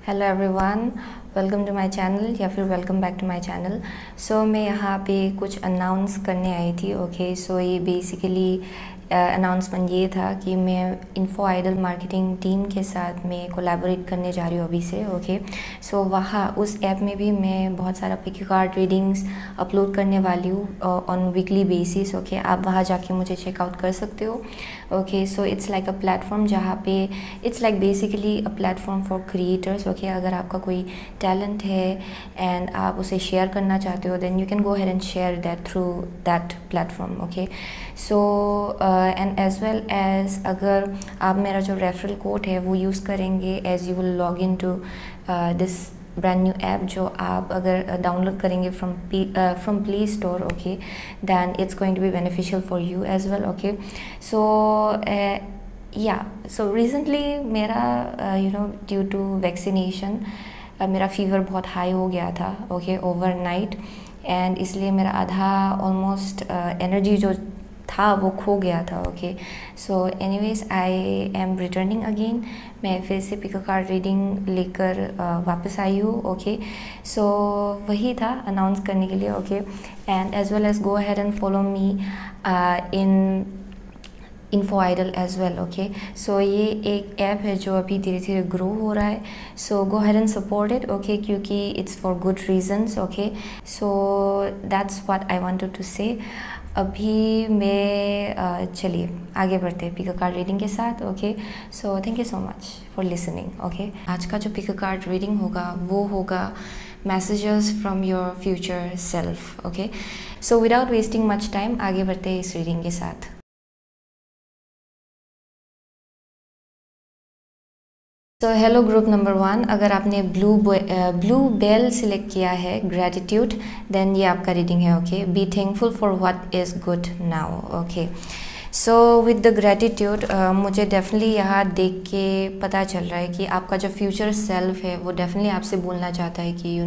Hello everyone, welcome to my channel या फिर welcome back to my channel. So मैं यहाँ पे कुछ अनाउंस करने आई थी। ओके, सो ये बेसिकली अनाउंसमेंट ये था कि मैं इन्फो आइडल मार्केटिंग टीम के साथ में कोलैबोरेट करने जा रही हूँ अभी से। ओके, सो वहाँ उस ऐप में भी मैं बहुत सारा पिक कार्ड रीडिंग्स अपलोड करने वाली हूँ ऑन वीकली बेसिस। ओके, आप वहाँ जाके मुझे चेकआउट कर सकते हो। Okay, so it's like a platform जहाँ पे it's like basically a platform for creators. Okay, अगर आपका कोई टैलेंट है एंड आप उसे शेयर करना चाहते हो then you can go ahead and share that through that platform. Okay, so and as well as अगर आप मेरा जो रेफरल कोड है वो यूज़ करेंगे as you will log in to this brand new app जो आप अगर डाउनलोड करेंगे from play store. Okay, then it's going to be beneficial for you as well. Okay, so so recently मेरा due to vaccination मेरा fever बहुत high हो गया था। ओके, ओवरनाइट, एंड इसलिए मेरा आधा ऑलमोस्ट एनर्जी जो था वो खो गया था। Okay, so anyways I am returning again. मैं फिर से पिक कार्ड रीडिंग लेकर वापस आई हूँ। ओके, सो वही था अनाउंस करने के लिए। Okay, and as well as go ahead and follow me in info idol as well. Okay, so ये एक ऐप है जो अभी धीरे धीरे ग्रो हो रहा है। So go ahead and support it. Okay, क्योंकि it's for good reasons. Okay, so that's what I wanted to say. अभी मैं चलिए आगे बढ़ते हैं पिक कार्ड रीडिंग के साथ। Okay, so thank you so much for listening. Okay, आज का जो पिक कार्ड रीडिंग होगा वो होगा messages from your future self. Okay, so without wasting much time आगे बढ़ते हैं इस रीडिंग के साथ। तो हेलो ग्रुप नंबर 1, अगर आपने ब्लू बेल सिलेक्ट किया है ग्रैटिट्यूड, देन ये आपका रीडिंग है। Okay, be thankful for what is good now. Okay, so with the gratitude मुझे डेफिनेटली यहाँ देख के पता चल रहा है कि आपका जो फ्यूचर सेल्फ है वो डेफिनेटली आपसे बोलना चाहता है कि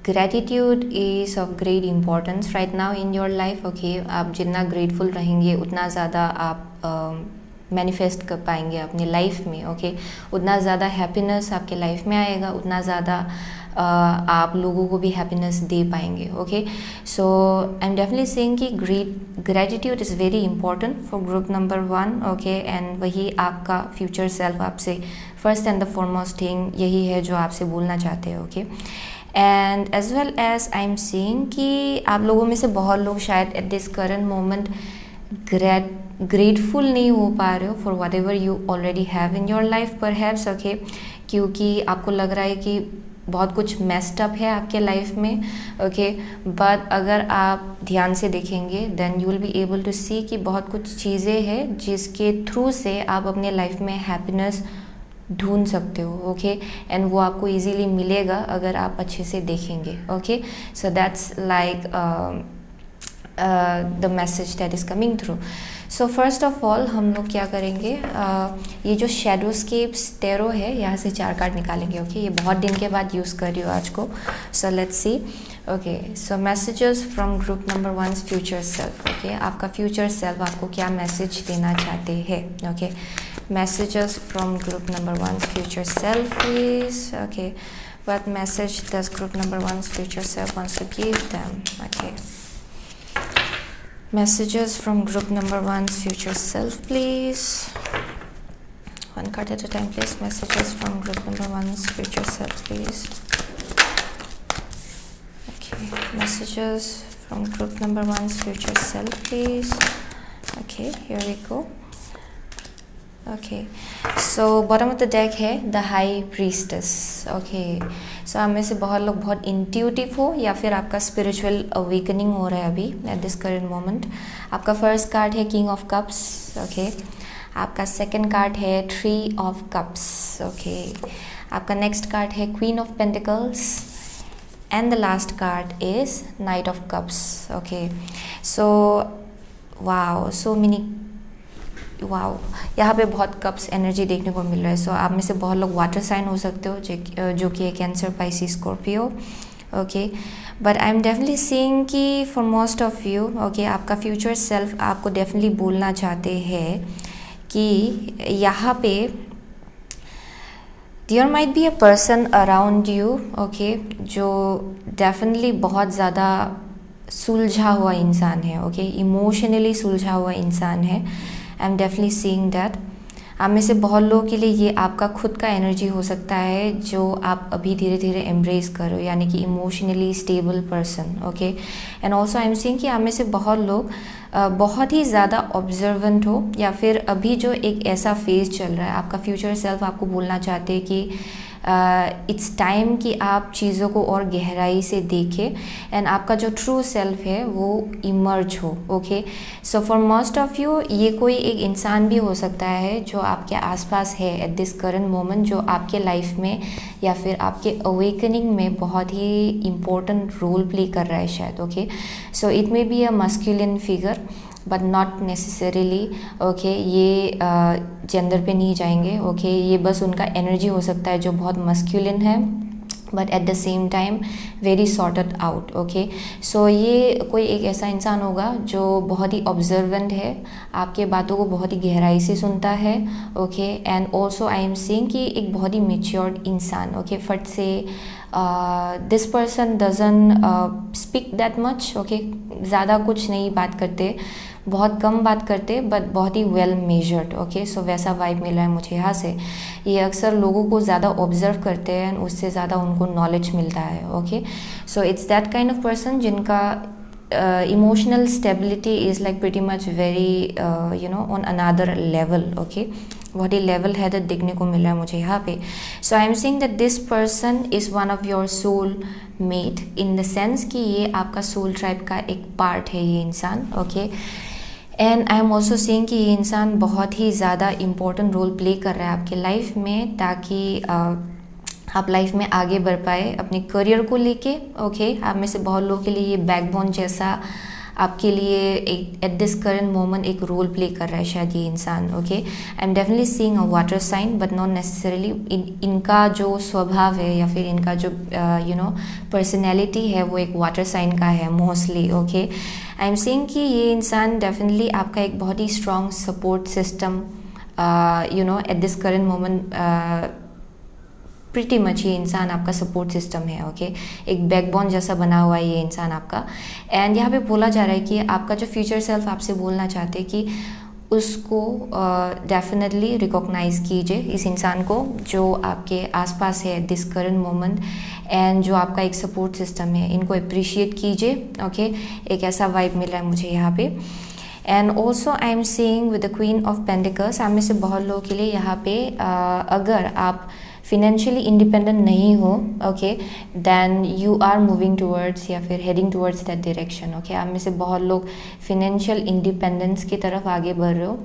gratitude is of great importance right now in your life. Okay, आप जितना ग्रेटफुल रहेंगे उतना ज़्यादा आप मैनिफेस्ट कर पाएंगे अपनी लाइफ में। ओके, उतना ज़्यादा हैप्पीनेस आपके लाइफ में आएगा, उतना ज़्यादा आप लोगों को भी हैप्पीनेस दे पाएंगे। Okay, so I am definitely saying कि gratitude is very important for group number 1। Okay, and वही आपका फ्यूचर सेल्फ आपसे first and the foremost thing यही है जो आपसे बोलना चाहते हैं। Okay, and as well as I am saying कि आप लोगों में से बहुत लोग शायद at this current moment grateful नहीं हो पा रहे हो for whatever you already have in your life पर हैव्स। ओके, क्योंकि आपको लग रहा है कि बहुत कुछ मेस्ड अप है आपके लाइफ में। ओके, बट अगर आप ध्यान से देखेंगे then you will be able to see कि बहुत कुछ चीज़ें हैं जिसके थ्रू से आप अपने लाइफ में हैप्पीनेस ढूंढ सकते हो। ओके, एंड वो आपको इजीली मिलेगा अगर आप अच्छे से देखेंगे। Okay, so that's like the message that is coming through. So first of all हम लोग क्या करेंगे, ये जो शेडोस्केप्स टेरो है यहाँ से 4 कार्ड निकालेंगे। ओके, ये बहुत दिन के बाद यूज़ कर रही हूँ आज को। सो let's C. Okay, so messages from group number 1 future self. Okay, आपका फ्यूचर सेल्फ आपको क्या मैसेज देना चाहते हैं। Okay, messages from group number 1 future self please. Okay, what message does group number 1's future self wants to give them? Okay, messages from group number 1's future self please. One card at a time please. Messages from group number 1's future self please. Okay, messages from group number 1's future self please. Okay, here we go. Okay, so bottom of the deck है the high priestess. Okay, so आप में से बहुत लोग बहुत intuitive हो या फिर आपका स्पिरिचुअल अवेकनिंग हो रहा है अभी एट दिस करेंट मोमेंट। आपका फर्स्ट कार्ड है किंग ऑफ कप्स। ओके, आपका सेकंड कार्ड है 3 ऑफ कप्स। ओके, आपका नेक्स्ट कार्ड है queen of pentacles and the last card is night of cups. Okay, so wow, so many wow, यहाँ पे बहुत cups energy देखने को मिल रहा है। सो आप में से बहुत लोग वाटर साइन हो सकते हो जो कि है Cancer, Pisces, Scorpio. Okay, but I am definitely seeing कि for most of you okay आपका फ्यूचर सेल्फ आपको डेफिनेटली बोलना चाहते हैं कि यहाँ पे there might be a person around you, okay, जो डेफिनेटली बहुत ज़्यादा सुलझा हुआ इंसान है, ओके, इमोशनली सुलझा हुआ इंसान है। I am definitely seeing that. आप में से बहुत लोगों के लिए ये आपका खुद का एनर्जी हो सकता है जो आप अभी धीरे धीरे एम्ब्रेस करो, यानी कि emotionally stable person, okay. And also I am seeing कि आप में से बहुत लोग बहुत ही ज़्यादा ऑब्जर्वेंट हो, या फिर अभी जो एक ऐसा फेज चल रहा है, आपका फ्यूचर सेल्फ आपको बोलना चाहते हैं कि इट्स टाइम कि आप चीज़ों को और गहराई से देखें एंड आपका जो ट्रू सेल्फ है वो इमर्ज हो, okay. So for most of you ये कोई एक इंसान भी हो सकता है जो आपके आसपास है एट दिस करंट मोमेंट, जो आपके लाइफ में या फिर आपके अवेकनिंग में बहुत ही इम्पोर्टेंट रोल प्ले कर रहा है शायद, okay. So it may be a masculine figure but not necessarily, okay. ये जेंडर पे नहीं जाएंगे, ओके। ये बस उनका एनर्जी हो सकता है जो बहुत मस्कुलिन है but at the same time very sorted out, okay. So ये कोई एक ऐसा इंसान होगा जो बहुत ही ऑब्जर्वेंट है, आपके बातों को बहुत ही गहराई से सुनता है, okay. And also I am seeing कि एक बहुत ही मेच्योर्ड इंसान, ओके। फट से this person doesn't speak that much, okay. ज़्यादा कुछ नहीं बात करते, बहुत कम बात करते, बट बहुत ही वेल मेजर्ड, ओके। सो वैसा वाइब मिल रहा है मुझे यहाँ से। ये अक्सर लोगों को ज़्यादा ऑब्जर्व करते हैं, उससे ज़्यादा उनको नॉलेज मिलता है, okay. So it's that kind of person जिनका emotional stability is like pretty much very on another level, okay. बहुत ही लेवल हेडेड देखने को मिल रहा है मुझे यहाँ पे। So I am saying that this person is one of your soul mate, in the sense कि ये आपका सोल ट्राइब का एक पार्ट है ये इंसान, okay. And I am also seeing कि ये इंसान बहुत ही ज़्यादा इम्पोर्टेंट रोल प्ले कर रहा है आपके लाइफ में, ताकि आप लाइफ में आगे बढ़ पाए अपने करियर को लेके, ओके। आप में से बहुत लोगों के लिए ये बैकबोन जैसा आपके लिए एक एट दिस करंट मोमेंट एक रोल प्ले कर रहा है शायद ये इंसान, okay. I am definitely seeing a water sign but not necessarily इनका जो स्वभाव है या फिर इनका जो पर्सनैलिटी है वो एक वाटर साइन का है mostly, okay. I am seeing कि ये इंसान डेफिनेटली आपका एक बहुत ही strong support system at this current moment pretty much ये इंसान आपका सपोर्ट सिस्टम है, ओके। एक बैकबोन जैसा बना हुआ है ये इंसान आपका। एंड यहाँ पे बोला जा रहा है कि आपका जो फ्यूचर सेल्फ आपसे बोलना चाहते हैं कि उसको डेफिनेटली रिकॉग्नाइज कीजिए, इस इंसान को जो आपके आसपास है दिस करंट मोमेंट, एंड जो आपका एक सपोर्ट सिस्टम है, इनको अप्रिशिएट कीजिए, ओके। एक ऐसा वाइब मिल रहा है मुझे यहाँ पे। And also I am seeing with the queen of pentacles, आप में से बहुत लोगों के लिए यहाँ पे अगर आप फिनेंशियली इंडिपेंडेंट नहीं हो, okay, then you are moving towards या फिर heading towards that direction, okay. आप में से बहुत लोग फिनेंशियल इंडिपेंडेंस की तरफ आगे बढ़ रहे हो।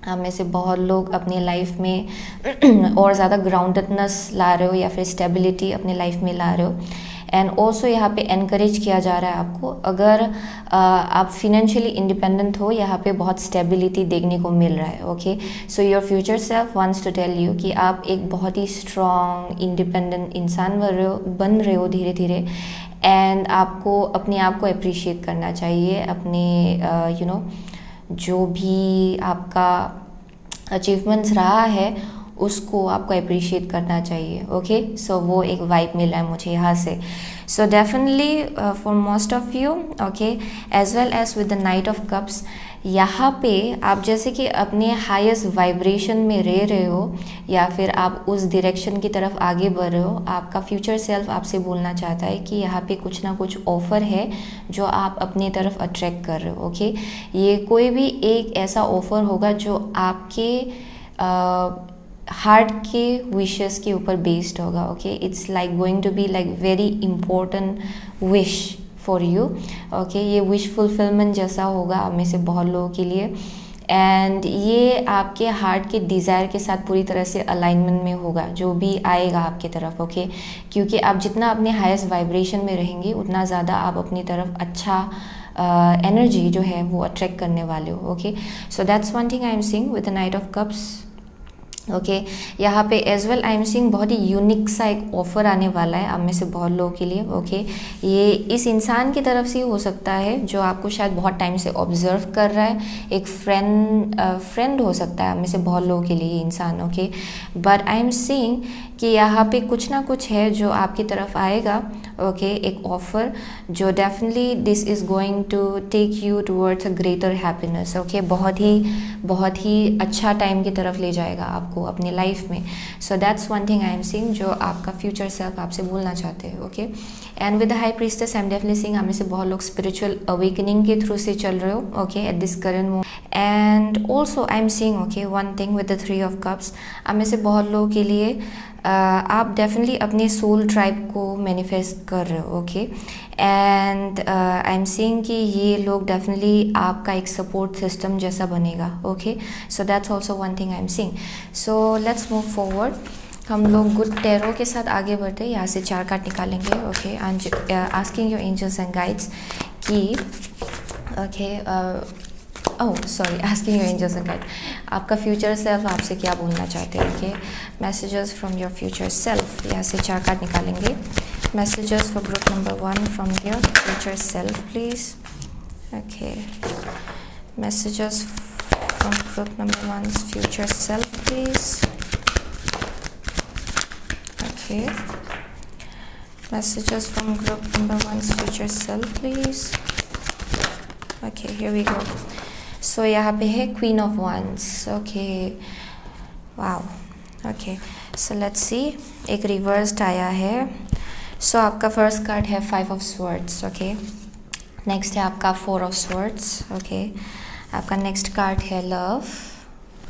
आप में से बहुत लोग अपनी लाइफ में और ज़्यादा ग्राउंडेडनेस ला रहे हो या फिर स्टेबिलिटी अपने लाइफ में ला रहे हो। एंड ऑल्सो यहाँ पे एनकरेज किया जा रहा है आपको, अगर आप फिनेंशियली इंडिपेंडेंट हो, यहाँ पे बहुत स्टेबिलिटी देखने को मिल रहा है, okay. So your future self wants to tell you कि आप एक बहुत ही स्ट्रॉन्ग इंडिपेंडेंट इंसान बन रहे हो धीरे धीरे। एंड आपको अपने आप को अप्रिशिएट करना चाहिए, अपने जो भी आपका अचीवमेंट्स रहा है उसको आपको अप्रिशिएट करना चाहिए, ओके। सो वो एक वाइब मिला है मुझे यहाँ से। So definitely for most of you, okay, as well as with the knight of cups, यहाँ पे आप जैसे कि अपने हाईएस्ट वाइब्रेशन में रह रहे हो या फिर आप उस डायरेक्शन की तरफ आगे बढ़ रहे हो। आपका फ्यूचर सेल्फ आपसे बोलना चाहता है कि यहाँ पे कुछ ना कुछ ऑफ़र है जो आप अपनी तरफ अट्रैक्ट कर रहे हो, ओके। ये कोई भी एक ऐसा ऑफ़र होगा जो आपके हार्ट के विशेस के ऊपर बेस्ड होगा, okay. It's like going to be like very important wish for you, okay. ये विश फुलफिलमेंट जैसा होगा आप में से बहुत लोगों के लिए। एंड ये आपके हार्ट के डिज़ायर के साथ पूरी तरह से अलाइनमेंट में होगा जो भी आएगा आपकी तरफ, ओके। क्योंकि आप जितना अपने हाईएस्ट वाइब्रेशन में रहेंगे उतना ज़्यादा आप अपनी तरफ अच्छा एनर्जी जो है वो अट्रैक्ट करने वाले हो, okay. So that's one thing I am seeing with the knight of cups. Okay यहाँ पे as well I am seeing बहुत ही यूनिक सा एक ऑफ़र आने वाला है आप में से बहुत लोगों के लिए। ओके ये इस इंसान की तरफ से हो सकता है जो आपको शायद बहुत टाइम से ऑब्जर्व कर रहा है, एक फ्रेंड हो सकता है आप में से बहुत लोगों के लिए ये इंसान। Okay but I am seeing कि यहाँ पे कुछ ना कुछ है जो आपकी तरफ आएगा। ओके एक ऑफ़र जो definitely this is going to take you towards a greater happiness. Okay बहुत ही अच्छा टाइम की तरफ ले जाएगा आपको अपनी लाइफ में। सो that's one thing I am seeing जो आपका फ्यूचर सेल्फ आपसे बोलना चाहते हैं। Okay and with the high priestess I am definitely seeing आप में से बहुत लोग स्पिरिचुअल अवेकनिंग के थ्रू से चल रहे हो। Okay eight this current moment and also I am seeing okay one thing with the 3 of cups आप में से बहुत लोगों के लिए आप डेफिनेटली अपने सोल ट्राइब को मैनिफेस्ट कर रहे हो। Okay and I am seeing कि ये लोग डेफिनेटली आपका एक सपोर्ट सिस्टम जैसा बनेगा। Okay so that's also one thing I am seeing. So let's move forward, हम लोग गुड टेरो के साथ आगे बढ़ते हैं। यहाँ से 4 कार्ड निकालेंगे। Okay asking your angels and guides कि okay asking your angels and guide आपका फ्यूचर सेल्फ आपसे क्या बोलना चाहते हैं। Okay messages from your future self, यहाँ से 4 कार्ड निकालेंगे। Messages for group number 1 from your future self please. Okay messages from group number 1's future self please. Okay messages from group number 1's future self please. Okay here we go. So यहाँ पे है queen of wands. Okay wow okay so let's see, एक reversed आया है। सो आपका first card है 5 of swords. Okay next है आपका 4 ऑफ स्वर्ड्स। ओके आपका नेक्स्ट कार्ड है love.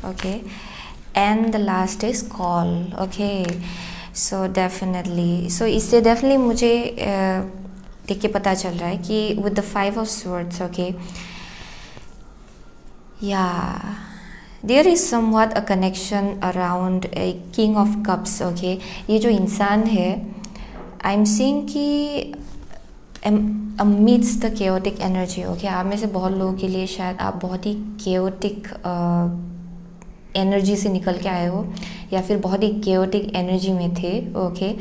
Okay and the last is call. Okay so definitely इससे डेफिनेटली मुझे देख के पता चल रहा है कि with the 5 of swords okay there is somewhat a connection around a king of cups. Okay ये जो इंसान है आई एम सीइंग कि amidst the chaotic energy. Okay आप में से बहुत लोगों के लिए शायद आप बहुत ही केओटिक एनर्जी से निकल के आए हो या फिर बहुत ही केओटिक एनर्जी में थे। Okay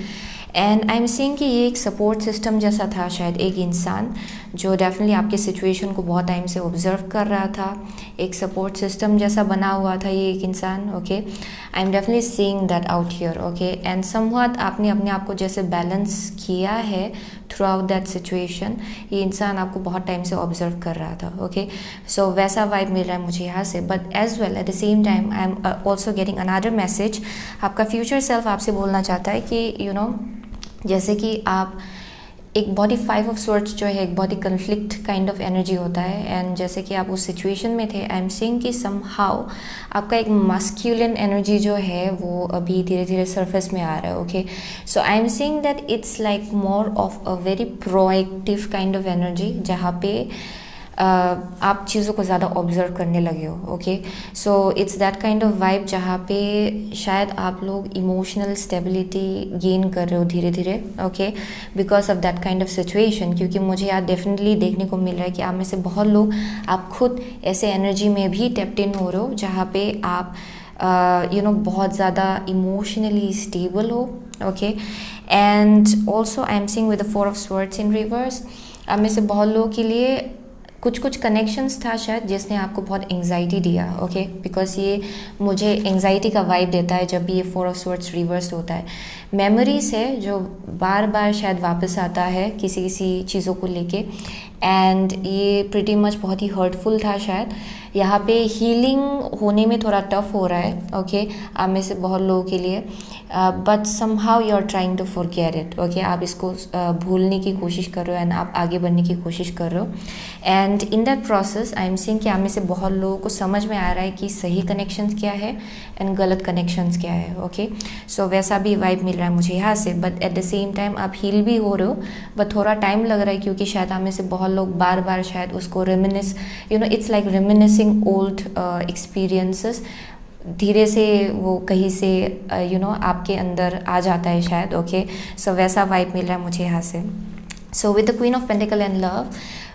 and I am seeing कि ये एक सपोर्ट सिस्टम जैसा था, शायद एक इंसान जो डेफिनेटली आपके सिचुएशन को बहुत टाइम से ऑब्जर्व कर रहा था, एक सपोर्ट सिस्टम जैसा बना हुआ था ये एक इंसान। Okay I am definitely seeing that out here. Okay and somewhat आपने अपने आप को जैसे बैलेंस किया है थ्रू आउट दैट सिचुएशन, ये इंसान आपको बहुत टाइम से ऑब्जर्व कर रहा था। ओके सो वैसा वाइब मिल रहा है मुझे यहाँ से। But as well at the same time I am also getting another message. आपका फ्यूचर सेल्फ आपसे बोलना चाहता है कि यू नो जैसे कि आप एक बॉडी 5 ऑफ स्वर्ड्स जो है एक body conflict kind of energy होता है एंड जैसे कि आप उस सिचुएशन में थे आई एम सीइंग कि समहाउ आपका एक मस्क्यूलिन एनर्जी जो है वो अभी धीरे धीरे सरफेस में आ रहा है। Okay so I am seeing that it's like more of a very proactive kind of energy जहाँ पे आप चीज़ों को ज़्यादा ऑब्जर्व करने लगे हो। Okay so it's that kind of vibe जहाँ पे शायद आप लोग इमोशनल स्टेबिलिटी गेन कर रहे हो धीरे धीरे। Okay because of that kind of situation, क्योंकि मुझे यहाँ डेफिनेटली देखने को मिल रहा है कि आप में से बहुत लोग आप खुद ऐसे एनर्जी में भी टैप्ड इन हो रहे हो जहाँ पे आप बहुत ज़्यादा इमोशनली स्टेबल हो। Okay and also I am seeing with the 4 of swords in reverse आप में से बहुत लोगों के लिए कुछ कनेक्शंस था शायद जिसने आपको बहुत एंग्जाइटी दिया। ओके बिकॉज ये मुझे एंग्जाइटी का वाइब देता है जब भी ये 4 ऑफ स्वर्ड्स रिवर्स होता है। मेमोरीज है जो बार बार शायद वापस आता है किसी चीज़ों को लेके एंड ये प्रिटी मच बहुत ही हर्टफुल था शायद। यहाँ पे हीलिंग होने में थोड़ा टफ हो रहा है। ओके आप में से बहुत लोगों के लिए but somehow you are trying to forget it. Okay आप इसको भूलने की कोशिश कर रहे हो एंड आप आगे बढ़ने की कोशिश कर रहे हो and in that process I am seeing कि आप में से बहुत लोगों को समझ में आ रहा है कि सही कनेक्शंस क्या है एंड गलत कनेक्शंस क्या है। ओके सो वैसा भी वाइब मिल रहा है मुझे यहाँ से। But at the same time आप हील भी हो रहे हो बट थोड़ा टाइम लग रहा है क्योंकि शायद आप में से बहुत लोग बार बार शायद उसको रेमिनिस it's like reminiscing old experiences, धीरे से वो कहीं से आपके अंदर आ जाता है शायद। ओके सो वैसा वाइब मिल रहा है मुझे यहाँ से। सो with the queen of pentacle and love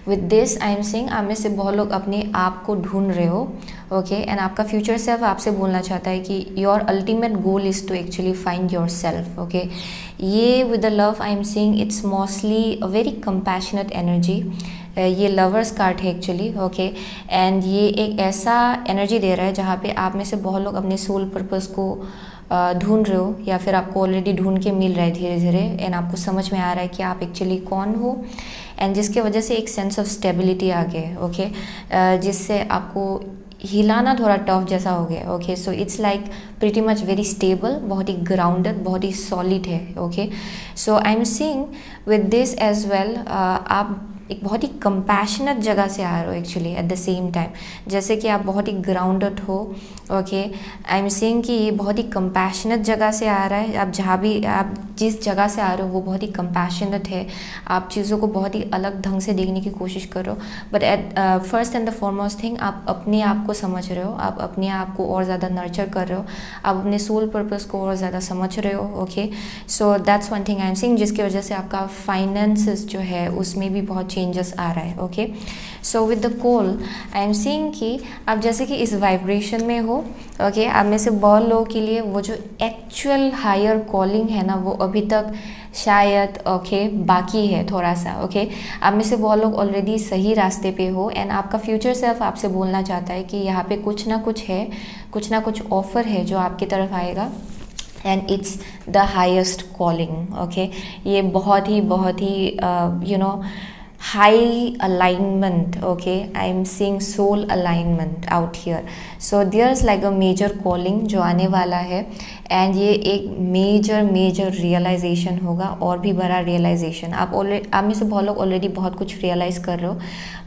with this I am saying आप में से बहुत लोग अपने आप को ढूंढ रहे हो, ओके, एंड आपका फ्यूचर सेल्फ आपसे बोलना चाहता है कि your ultimate goal is to actually find yourself, okay. ये with the love I am saying it's mostly a very compassionate energy. ये लवर्स कार्ड है एक्चुअली, ओके, एंड ये एक ऐसा एनर्जी दे रहा है जहाँ पे आप में से बहुत लोग अपने सोल पर्पस को ढूंढ रहे हो, या फिर आपको ऑलरेडी ढूंढ के मिल रहा है धीरे धीरे, एंड आपको समझ में आ रहा है कि आप एक्चुअली कौन हो, एंड जिसके वजह से एक सेंस ऑफ स्टेबिलिटी आ गया, ओके, जिससे आपको हिलाना थोड़ा टफ जैसा हो गया, okay. So it's like pretty much very stable, बहुत ही ग्राउंडेड, बहुत ही सॉलिड है, okay. So I am seeing with this as well आप एक बहुत ही कंपैशनेट जगह से आ रहे हो actually eight the same time, जैसे कि आप बहुत ही ग्राउंडेड हो, ओके। आई एम सेइंग कि ये बहुत ही कंपैशनेट जगह से आ रहा है। आप जहाँ भी आप जिस जगह से आ रहे हो वो बहुत ही कंपैशनेट है, आप चीज़ों को बहुत ही अलग ढंग से देखने की कोशिश कर रहे हो, but at first and the foremost thing आप अपने आप को समझ रहे हो, आप अपने आप को और ज़्यादा नर्चर कर रहे हो, आप अपने सोल पर्पस को और ज़्यादा समझ रहे हो, okay. So that's one thing I am saying, जिसकी वजह से आपका फाइनेंसेस जो है उसमें भी बहुत चेंजेस आ रहा है, okay. So with the call I am seeing कि आप जैसे कि इस वाइब्रेशन में हो, ओके। आप में से बहुत लोगों के लिए वो जो एक्चुअल हायर कॉलिंग है ना वो अभी तक शायद, ओके, बाकी है थोड़ा सा, ओके। आप में से बहुत लोग ऑलरेडी सही रास्ते पे हो, एंड आपका फ्यूचर सेल्फ आपसे बोलना चाहता है कि यहाँ पे कुछ ना कुछ है, कुछ ना कुछ ऑफर है जो आपकी तरफ आएगा, and it's the highest calling, okay. ये बहुत ही you know high alignment, okay, I'm seeing soul alignment out here, so there's like a major calling जो आने वाला है, एंड ये एक मेजर रियलाइजेशन होगा, और भी बड़ा रियलाइजेशन। आप में से बहुत लोग ऑलरेडी बहुत कुछ रियलाइज कर रहे हो,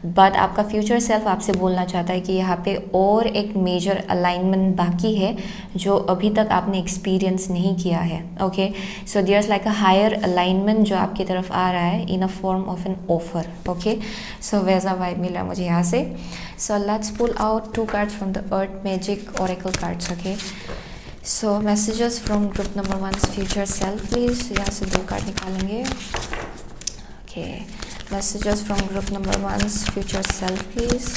बट आपका फ्यूचर सेल्फ आपसे बोलना चाहता है कि यहाँ पे और एक मेजर अलाइनमेंट बाकी है जो अभी तक आपने एक्सपीरियंस नहीं किया है, okay. So there's like a higher alignment जो आपकी तरफ आ रहा है in a form of an offer, okay. So वैसा वाइब मिला मुझे यहाँ से। So let's pull out 2 cards from the earth magic oracle cards, okay. So messages from group number 1 future self please, यहाँ से 2 कार्ड निकालेंगे, okay. Messages from group number 1 future self please,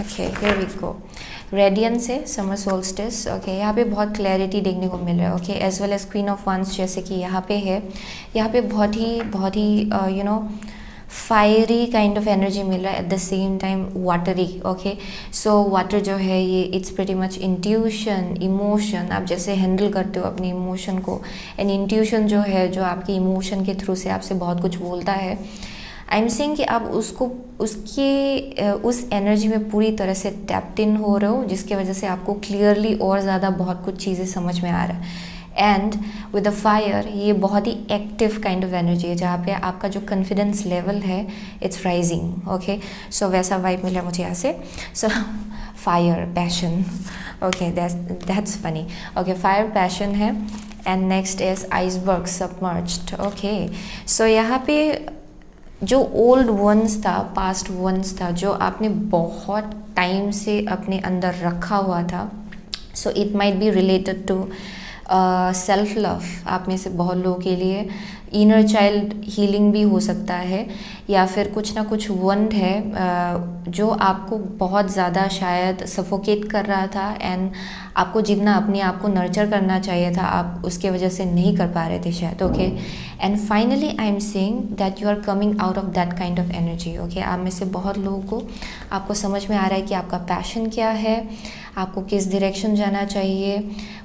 okay, here we go. Radiance है, summer solstice, okay. यहाँ पे बहुत clarity देखने को मिल रहा है, okay, as well as queen of wands जैसे कि यहाँ पे है। यहाँ पे बहुत ही you know fiery kind of energy मिल रहा है, at the same time watery, okay. So water जो है ये it's pretty much intuition, emotion, आप जैसे हैंडल करते हो अपने इमोशन को, एंड इंट्यूशन जो है जो आपकी इमोशन के थ्रू से आपसे बहुत कुछ बोलता है। आई एम सेइंग कि आप उस एनर्जी में पूरी तरह से टैप्ड इन हो रहे हो, जिसकी वजह से आपको क्लियरली और ज़्यादा बहुत कुछ चीज़ें समझ में आ रहा है। एंड विद द फायर ये बहुत ही एक्टिव काइंड ऑफ एनर्जी है जहाँ पे आपका जो कॉन्फिडेंस लेवल है इट्स राइजिंग, ओके। सो वैसा वाइब मिला मुझे यहाँ से। So fire passion, okay, that's funny, okay. Fire passion है, and next is iceberg submerged, okay. So यहाँ पे जो ओल्ड वंस था, पास्ट वंस था, जो आपने बहुत टाइम से अपने अंदर रखा हुआ था, so it might be related to self love. आप में से बहुत लोगों के लिए इनर चाइल्ड हीलिंग भी हो सकता है, या फिर कुछ ना कुछ वंड है जो आपको बहुत ज़्यादा शायद सफोकेट कर रहा था, एंड आपको जितना अपने आप को नर्चर करना चाहिए था आप उसके वजह से नहीं कर पा रहे थे शायद, okay. And finally I am saying that you are coming out of that kind of energy, okay. आप में से बहुत लोगों को आपको समझ में आ रहा है कि आपका पैशन क्या है, आपको किस डायरेक्शन जाना चाहिए,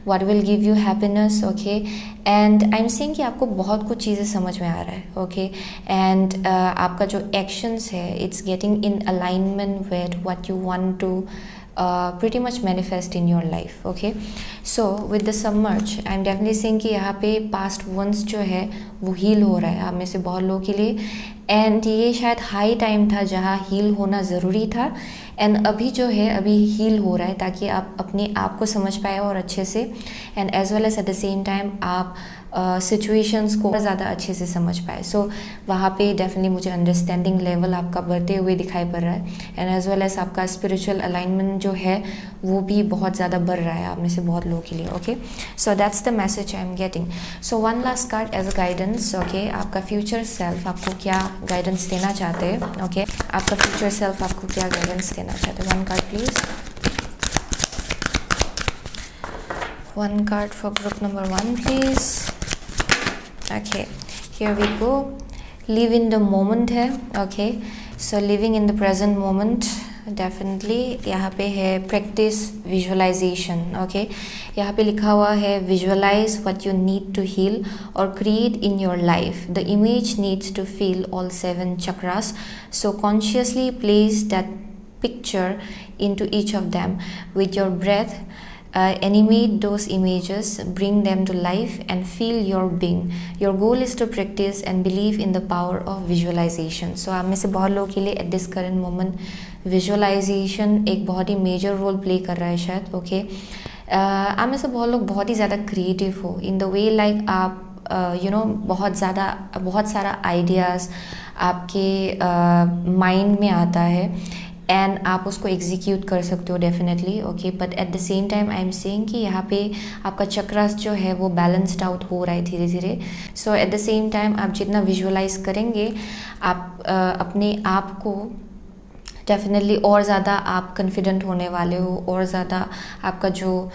what will give you happiness, okay. And I am saying कि आपको बहुत कुछ चीज़ें समझ में आ रहा है, ओके। एंड आपका जो एक्शंस है it's getting in alignment with what you want to pretty much manifest in your life, okay. So with the submerge I'm definitely saying कि यहाँ पे past ones जो है वो हील हो रहा है आप में से बहुत लोगों के लिए, एंड ये शायद हाई टाइम था जहाँ हील होना ज़रूरी था, एंड अभी जो है अभी हील हो रहा है ताकि आप अपने आप को समझ पाए और अच्छे से, and as well as at the same time आप सिचुएशंस को ज़्यादा अच्छे से समझ पाए. सो वहाँ पे डेफिनेटली मुझे अंडरस्टैंडिंग लेवल आपका बढ़ते हुए दिखाई पड़ रहा है, एंड एज वेल एज आपका स्पिरिचुअल अलाइनमेंट जो है वो भी बहुत ज़्यादा बढ़ रहा है आप में से बहुत लोगों के लिए. Okay, so that's the message I am getting. So one last card as a guidance. Okay, आपका फ्यूचर सेल्फ आपको क्या गाइडेंस देना चाहते हैं. ओके, आपका फ्यूचर सेल्फ आपको क्या गाइडेंस देना चाहते हैं. One card please. One card for group number 1 please. Okay, here we go. Live in the moment है. Okay, so living in the present moment definitely. यहाँ पे है practice visualization. Okay, यहाँ पे लिखा हुआ है visualize what you need to heal or create in your life. The image needs to feel all 7 chakras. So consciously place that picture into each of them with your breath. Animate those images, bring them to life and feel your being. Your goal is to practice and believe in the power of visualization. So आप में से बहुत लोगों के लिए at this current moment visualization एक बहुत ही major role play कर रहा है शायद. ओके, आप में से बहुत लोग बहुत ही ज़्यादा creative हो in the way like आप बहुत सारा आइडियाज़ आपके माइंड में आता है एंड आप उसको एग्जीक्यूट कर सकते हो definitely. Okay, but at the same time I am saying कि यहाँ पे आपका चक्रास जो है वो बैलेंस्ड आउट हो रहा है धीरे धीरे. सो एट द सेम टाइम आप जितना विजुअलाइज करेंगे आप अपने आप को डेफिनेटली और ज़्यादा आप कॉन्फिडेंट होने वाले हो, और ज़्यादा आपका जो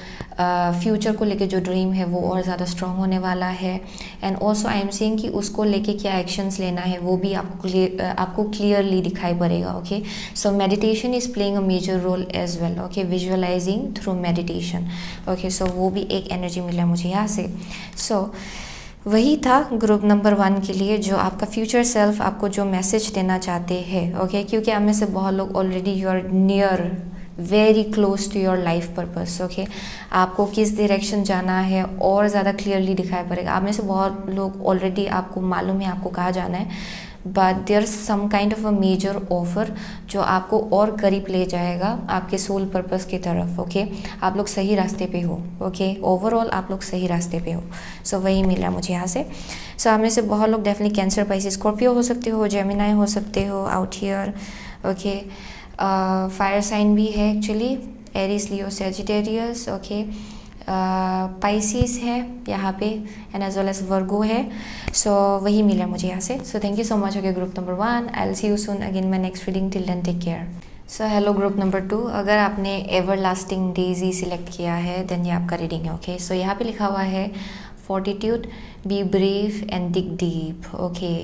फ्यूचर को लेके जो ड्रीम है वो और ज़्यादा स्ट्रॉन्ग होने वाला है. And also I am saying कि उसको लेके क्या एक्शंस लेना है वो भी आपको क्लियरली दिखाई पड़ेगा. Okay, so meditation is playing a major role as well. Okay, visualising through meditation. Okay, so वो भी एक एनर्जी मिला मुझे यहाँ से. सो वही था ग्रुप नंबर 1 के लिए जो आपका फ्यूचर सेल्फ आपको जो मैसेज देना चाहते हैं. ओके, क्योंकि आप में से बहुत लोग already you are near very close to your life purpose. Okay, आपको किस डायरेक्शन जाना है और ज़्यादा क्लियरली दिखाई पड़ेगा. आप में से बहुत लोग ऑलरेडी आपको मालूम है आपको कहाँ जाना है, but there some kind of a major offer जो आपको और करीब ले जाएगा आपके सोल पर्पस की तरफ. ओके, आप लोग सही रास्ते पे हो. ओके, ओवरऑल आप लोग सही रास्ते पे हो. सो वही मिला मुझे यहाँ से. सो आप में से बहुत लोग डेफिनेटली कैंसर, पाइसिस, स्कॉर्पियो हो सकते हो, जेमिनाई हो सकते हो out here. Okay, fire sign भी है actually, Aries, Leo, Sagittarius. Okay, Pisces है यहाँ पे and as well as Virgo है. सो वही मिला मुझे यहाँ से. So thank you so much. Okay, group number 1, I will see you soon again my next reading. Till then take care. So hello group number 2, अगर आपने ever lasting Daisy select किया है देन ये आपका रीडिंग है. Okay, so यहाँ पे लिखा हुआ है fortitude, be brave and dig deep. Okay,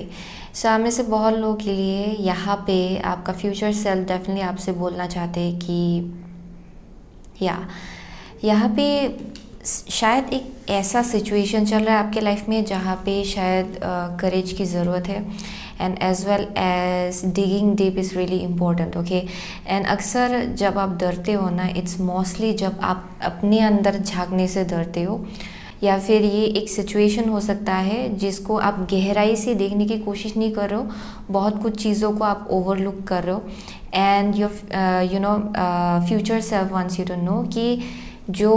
so आप में से बहुत लोगों के लिए यहाँ पे आपका फ्यूचर सेल्फ डेफिनेटली आपसे बोलना चाहते हैं कि यहाँ पे शायद एक ऐसा सिचुएशन चल रहा है आपके लाइफ में जहाँ पे शायद करेज की ज़रूरत है and as well as digging deep is really important. Okay, and अक्सर जब आप डरते हो ना, इट्स मोस्टली जब आप अपने अंदर झांकने से डरते हो, या फिर ये एक सिचुएशन हो सकता है जिसको आप गहराई से देखने की कोशिश नहीं कर रहे हो, बहुत कुछ चीज़ों को आप ओवरलुक कर रहे हो and your future self wants you to know कि जो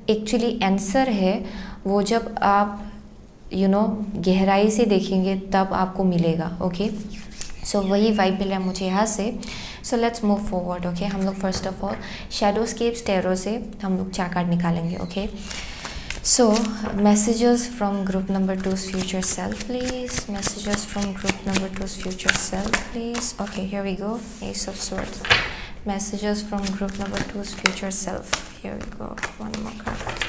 एक्चुअली आंसर है वो जब आप गहराई से देखेंगे तब आपको मिलेगा. ओके, सो वही वाइब मिला मुझे यहाँ से. So let's move forward. Okay, हम लोग फर्स्ट ऑफ ऑल शैडोस्केप्स टैरो से हम लोग 4 कार्ड निकालेंगे. Okay, so messages from group number 2's future self please. Messages from group number 2's future self please. Okay, here we go. Ace of Swords. Messages from group number 2's future self. Here we go. One more card.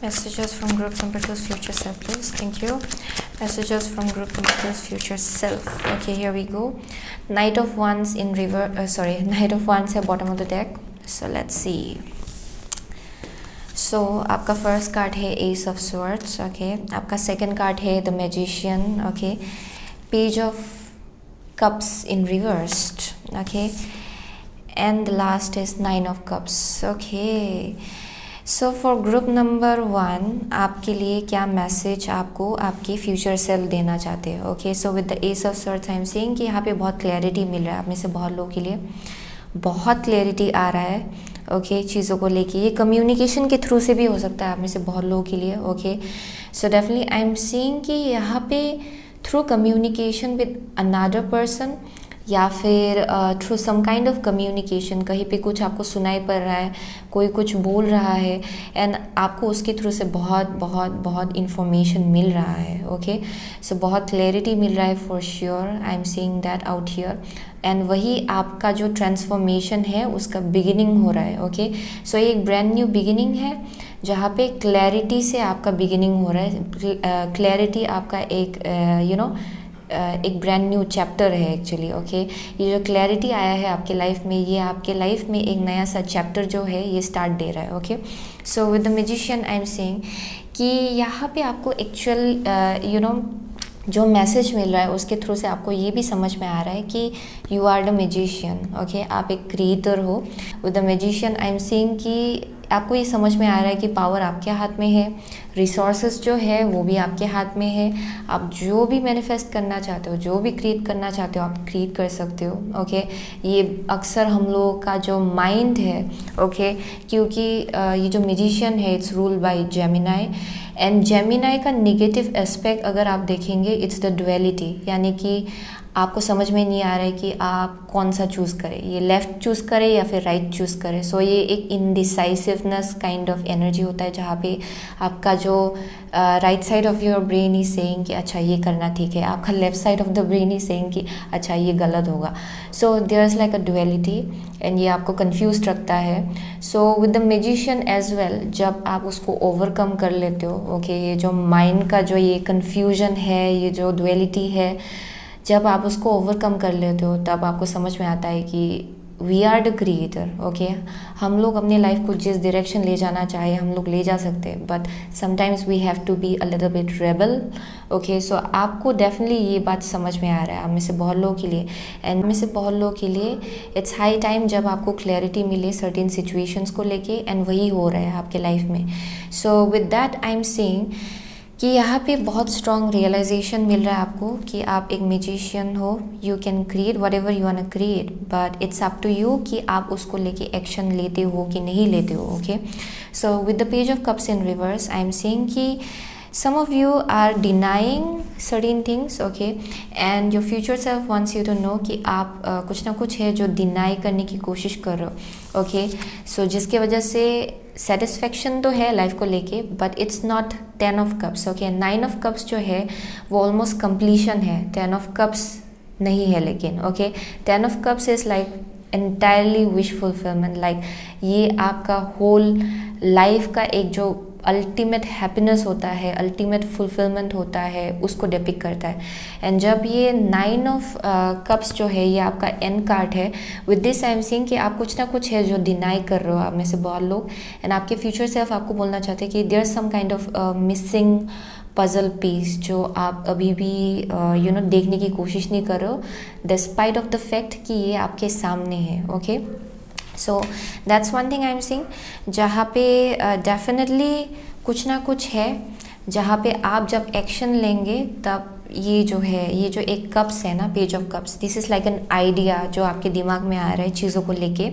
Messages from group number 2's future self please. Thank you. Messages from group number 2's future self. Okay, here we go. Knight of Wands in Knight of Wands है bottom of the deck. So let's see. सो आपका first card है S of swords. Okay, आपका second card है the magician. Okay, page of cups in reversed. Okay, and the last is 9 of Cups. Okay, so for group number 1 आपके लिए क्या message आपको आपके future self देना चाहते हैं? Okay, so with the S of swords I am saying कि यहाँ पे बहुत क्लैरिटी मिल रहा है आप में से बहुत लोगों के लिए, बहुत क्लैरिटी आ रहा है। ओके, चीज़ों को लेके ये कम्युनिकेशन के थ्रू से भी हो सकता है आप में से बहुत लोगों के लिए। Okay, so definitely I am seeing कि यहाँ पे through communication with another person या फिर through some kind of communication, कहीं पे कुछ आपको सुनाई पड़ रहा है, कोई कुछ बोल रहा है एंड आपको उसके थ्रू से बहुत बहुत बहुत इन्फॉर्मेशन मिल रहा है। ओके, सो बहुत क्लैरिटी मिल रहा है for sure, I am seeing that out here. And वही आपका जो ट्रांसफॉर्मेशन है उसका बिगिनिंग हो रहा है। ओके, सो ये एक ब्रांड न्यू बिगिनिंग है जहाँ पे क्लैरिटी से आपका बिगिनिंग हो रहा है। क्लैरिटी आपका एक एक ब्रांड न्यू चैप्टर है एक्चुअली। ओके, ये जो क्लैरिटी आया है आपके लाइफ में, ये आपके लाइफ में एक नया सा चैप्टर जो है ये स्टार्ट दे रहा है। Okay, so with the magician I am saying कि यहाँ पे आपको एक्चुअल जो मैसेज मिल रहा है उसके थ्रू से आपको ये भी समझ में आ रहा है कि you are the magician. Okay, आप एक क्रिएटर हो। With the magician I am seeing कि आपको ये समझ में आ रहा है कि पावर आपके हाथ में है, रिसोर्सेज जो है वो भी आपके हाथ में है। आप जो भी मैनिफेस्ट करना चाहते हो, जो भी क्रिएट करना चाहते हो, आप क्रिएट कर सकते हो। ओके, ये अक्सर हम लोगों का जो माइंड है, ओके, क्योंकि ये जो मैजिशियन है it's ruled by Gemini and Gemini का नेगेटिव एस्पेक्ट अगर आप देखेंगे इट्स द डुअलिटी, यानी कि आपको समझ में नहीं आ रहा है कि आप कौन सा चूज़ करें, ये लेफ़्ट चूज़ करें या फिर राइट चूज़ करें। सो ये एक इनडिसाइसिवनेस काइंड ऑफ एनर्जी होता है जहाँ पे आपका जो right side of your brain ही सेइंग कि अच्छा ये करना ठीक है, आपका left side of the brain ही सेइंग कि अच्छा ये गलत होगा। So there is like a duality and ये आपको कन्फ्यूज रखता है। So with the magician as well, जब आप उसको ओवरकम कर लेते हो, ओके, ये जो माइंड का जो ये कन्फ्यूजन है, ये जो डुअलिटी है, जब आप उसको ओवरकम कर लेते हो तब आपको समझ में आता है कि we are the creator. Okay, हम लोग अपने लाइफ को जिस डायरेक्शन ले जाना चाहे हम लोग ले जा सकते हैं, but sometimes we have to be a little bit rebel. Okay, so आपको डेफिनेटली ये बात समझ में आ रहा है आप में से बहुत लोगों के लिए, एंड में से बहुत लोगों के लिए इट्स हाई टाइम जब आपको क्लैरिटी मिले सर्टेन सिचुएशंस को लेके, एंड वही हो रहा है आपके लाइफ में। So with that I am saying कि यहाँ पे बहुत स्ट्रॉन्ग रियलाइजेशन मिल रहा है आपको कि आप एक मैजिशियन हो, you can create whatever you want to create, but it's up to you कि आप उसको लेके एक्शन लेते हो कि नहीं लेते हो। Okay, so with the page of cups in reverse I am saying कि some of you are denying certain things, okay, and your future self wants you to know कि आप कुछ ना कुछ है जो डिनाई करने की कोशिश कर रहे हो। ओके, सो जिसके वजह से सेटिस्फेक्शन तो है लाइफ को लेके, but it's not 10 of cups. Okay, 9 of cups जो है वो ऑलमोस्ट कंप्लीशन है, 10 ऑफ कप्स नहीं है। लेकिन okay, 10 of cups is like entirely wish fulfilment, like ये आपका होल लाइफ का एक जो अल्टीमेट हैप्पीनेस होता है, अल्टीमेट फुलफिलमेंट होता है, उसको डिपिक्ट करता है। एंड जब ये 9 ऑफ कप्स जो है ये आपका एंड कार्ड है, with this I am seeing कि आप कुछ ना कुछ है जो डिनाई कर रहे हो आप में से बहुत लोग, एंड आपके फ्यूचर सेल्फ आपको बोलना चाहते हैं कि there is some kind of missing puzzle piece जो आप अभी भी देखने की कोशिश नहीं कर रहे हो, डिस्पाइट ऑफ द फैक्ट कि ये आपके सामने है। Okay, so that's one thing I am seeing, जहाँ पे डेफिनेटली कुछ ना कुछ है जहाँ पे आप जब एक्शन लेंगे तब ये जो है, ये जो एक कप्स है ना, page of cups, this is like an idea जो आपके दिमाग में आ रहा है चीज़ों को लेके,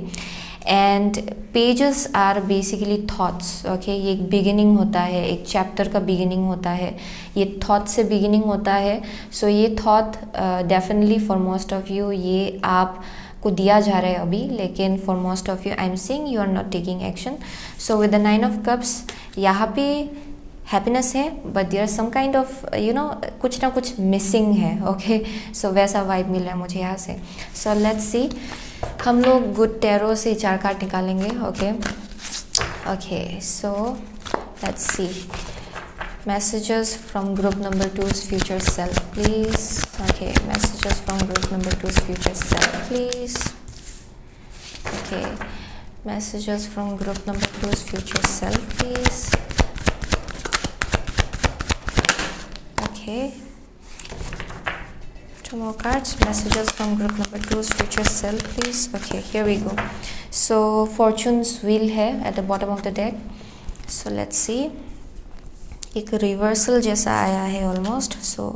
and pages are basically thoughts. Okay, ये एक बिगिनिंग होता है, एक चैप्टर का बिगिनिंग होता है, ये थॉट से बिगिनिंग होता है। सो ये thought definitely for most of you ये आप को दिया जा रहा है अभी, लेकिन for most of you I am seeing you are not taking action. So with the 9 of cups यहाँ पे हैप्पीनेस है, but there some kind of कुछ ना कुछ मिसिंग है। ओके, सो वैसा वाइब मिल रहा है मुझे यहाँ से। सो लेट्स सी, हम लोग गुड टैरो से 4 कार्ड निकालेंगे। Okay, okay, so let's C messages from group number 2's future self, please. Okay, messages from group number 2's future self, please. Okay, messages from group number 2's future self, please. Okay, 2 more cards. Messages from group number 2's future self, please. Okay, here we go. So fortune's wheel है at the bottom of the deck. So let's see, एक reversal जैसा आया है almost. सो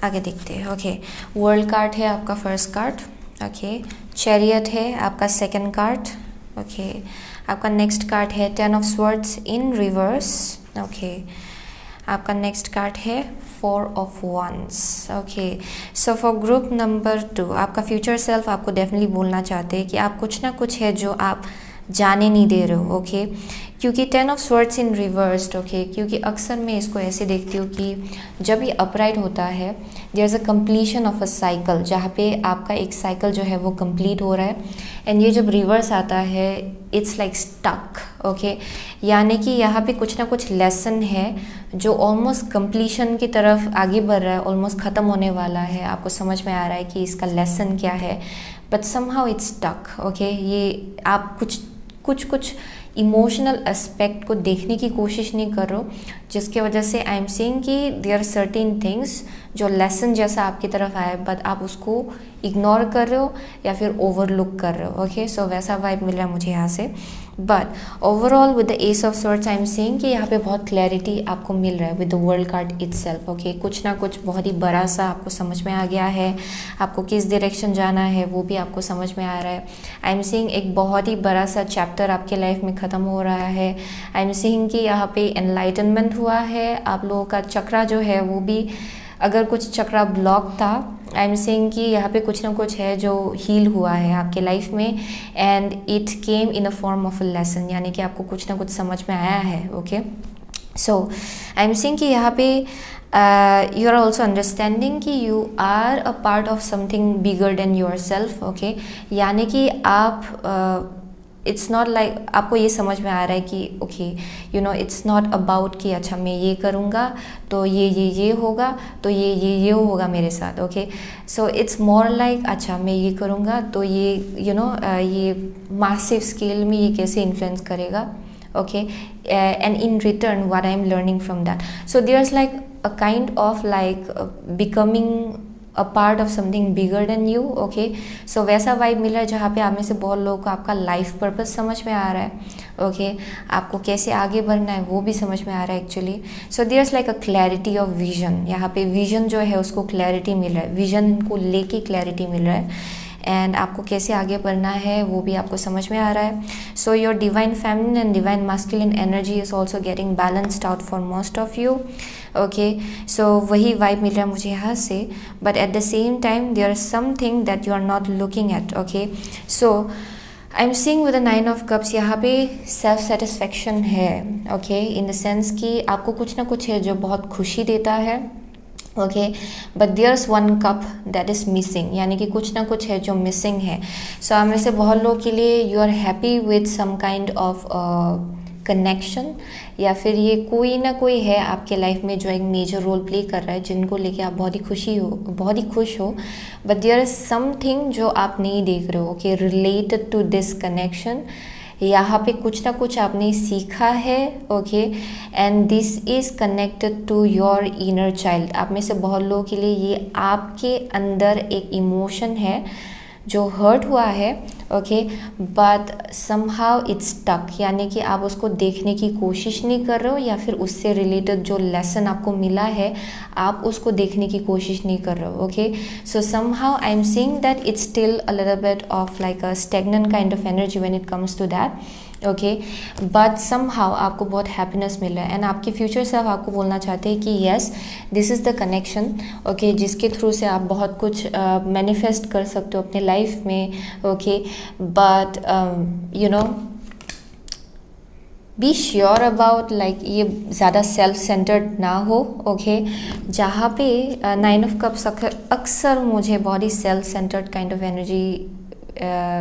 आगे देखते हैं। Okay, world card है आपका फर्स्ट कार्ड। ओके, चैरियट है आपका सेकंड कार्ड। ओके, आपका नेक्स्ट कार्ड है 10 of swords in reverse. Okay, आपका नेक्स्ट कार्ड है 4 of wands. Okay, so for group number 2, आपका फ्यूचर सेल्फ आपको डेफिनेटली बोलना चाहते हैं कि आप कुछ ना कुछ है जो आप जाने नहीं दे रहे हो। ओके, क्योंकि 10 of swords in reversed. Okay, क्योंकि अक्सर मैं इसको ऐसे देखती हूँ कि जब ये अपराइट होता है, there is a completion of a cycle, जहाँ पे आपका एक साइकिल जो है वो कंप्लीट हो रहा है। एंड ये जब रिवर्स आता है, इट्स लाइक स्टक। ओके, यानी कि यहाँ पे कुछ ना कुछ लेसन है जो ऑलमोस्ट कंप्लीशन की तरफ आगे बढ़ रहा है, ऑलमोस्ट ख़त्म होने वाला है। आपको समझ में आ रहा है कि इसका लेसन क्या है, but somehow it's stuck. Okay, ये आप कुछ इमोशनल एस्पेक्ट को देखने की कोशिश नहीं कर रहे हो, जिसके वजह से आई एम सेइंग कि देयर आर सर्टेन थिंग्स जो लेसन जैसा आपकी तरफ आया है, बट आप उसको इग्नोर कर रहे हो या फिर ओवरलुक कर रहे हो। ओके, सो वैसा वाइब मिल रहा है मुझे यहाँ से। But overall with the S of swords I am saying कि यहाँ पे बहुत क्लैरिटी आपको मिल रहा है with the world card itself. Okay, कुछ ना कुछ बहुत ही बड़ा सा आपको समझ में आ गया है, आपको किस डायरेक्शन जाना है वो भी आपको समझ में आ रहा है। आई एम सेइंग एक बहुत ही बड़ा सा चैप्टर आपके लाइफ में ख़त्म हो रहा है। आई एम सेइंग कि यहाँ पे एनलाइटनमेंट हुआ है, आप लोगों का चक्रा जो है वो भी, अगर कुछ चक्रा ब्लॉक था, आई एम सेइंग कि यहाँ पे कुछ ना कुछ है जो हील हुआ है आपके लाइफ में, and it came in a form of a lesson, यानी कि आपको कुछ ना कुछ समझ में आया है। Okay, so I am saying कि यहाँ पे यू आर ऑल्सो अंडरस्टैंडिंग कि you are a part of something bigger than yourself. Okay, यानी कि आप इट्स नॉट लाइक, आपको ये समझ में आ रहा है कि okay you know it's not about कि अच्छा मैं ये करूँगा तो ये होगा, तो ये होगा मेरे साथ। Okay, so it's more like अच्छा मैं ये करूँगा तो ये यू नो ये मासिव स्केल में ये कैसे इन्फ्लुएंस करेगा। Okay, and in return what I am learning from that, so there's like a kind of like becoming a part of something bigger than you. Okay, so वैसा vibe मिल रहा है जहाँ पे आप में से बहुत लोगों को आपका लाइफ पर्पस समझ में आ रहा है। ओके, आपको कैसे आगे बढ़ना है वो भी समझ में आ रहा है actually. So there's like a clarity of vision, यहाँ पे विजन जो है उसको क्लैरिटी मिल रहा है, विजन को लेके क्लैरिटी मिल रहा है, एंड आपको कैसे आगे बढ़ना है वो भी आपको समझ में आ रहा है। So your divine feminine and divine masculine energy is also getting balanced out for most of you. Okay, so वही वाइब मिल रहा है मुझे यहाँ से, but at the same time there is something that you are not looking at. Okay, so I am seeing with the 9 of cups, यहाँ पे self satisfaction है। ओके, इन द सेंस कि आपको कुछ ना कुछ है जो बहुत खुशी देता है। Okay, but there's one cup that is missing, यानी कि कुछ ना कुछ है जो मिसिंग है। सो आप में से बहुत लोगों के लिए you are happy with some kind of connection, या फिर ये कोई ना कोई है आपके लाइफ में जो एक मेजर रोल प्ले कर रहा है, जिनको लेके आप बहुत ही खुश हो, बट देयर इज समथिंग जो आप नहीं देख रहे हो। Okay, related to this connection, यहाँ पे कुछ ना कुछ आपने सीखा है। Okay, and this is connected to your inner child. आप में से बहुत लोगों के लिए ये आपके अंदर एक इमोशन है जो हर्ट हुआ है। Okay, but somehow it's stuck, यानी कि आप उसको देखने की कोशिश नहीं कर रहे हो, या फिर उससे रिलेटेड जो लेसन आपको मिला है आप उसको देखने की कोशिश नहीं कर रहे हो। Okay, so somehow I am seeing that it's still a little bit of like a stagnant kind of energy when it comes to that. Okay, but somehow आपको बहुत हैप्पीनेस मिल रहा है, एंड आपके फ्यूचर सेल्फ आपको बोलना चाहते हैं कि yes this is the connection. Okay, जिसके थ्रू से आप बहुत कुछ मैनिफेस्ट कर सकते हो अपने लाइफ में। Okay, but you know be sure about like ये ज़्यादा सेल्फ सेंटर्ड ना हो। ओके, जहाँ पे 9 ऑफ कप्स अक्सर मुझे बहुत ही self centered kind of energy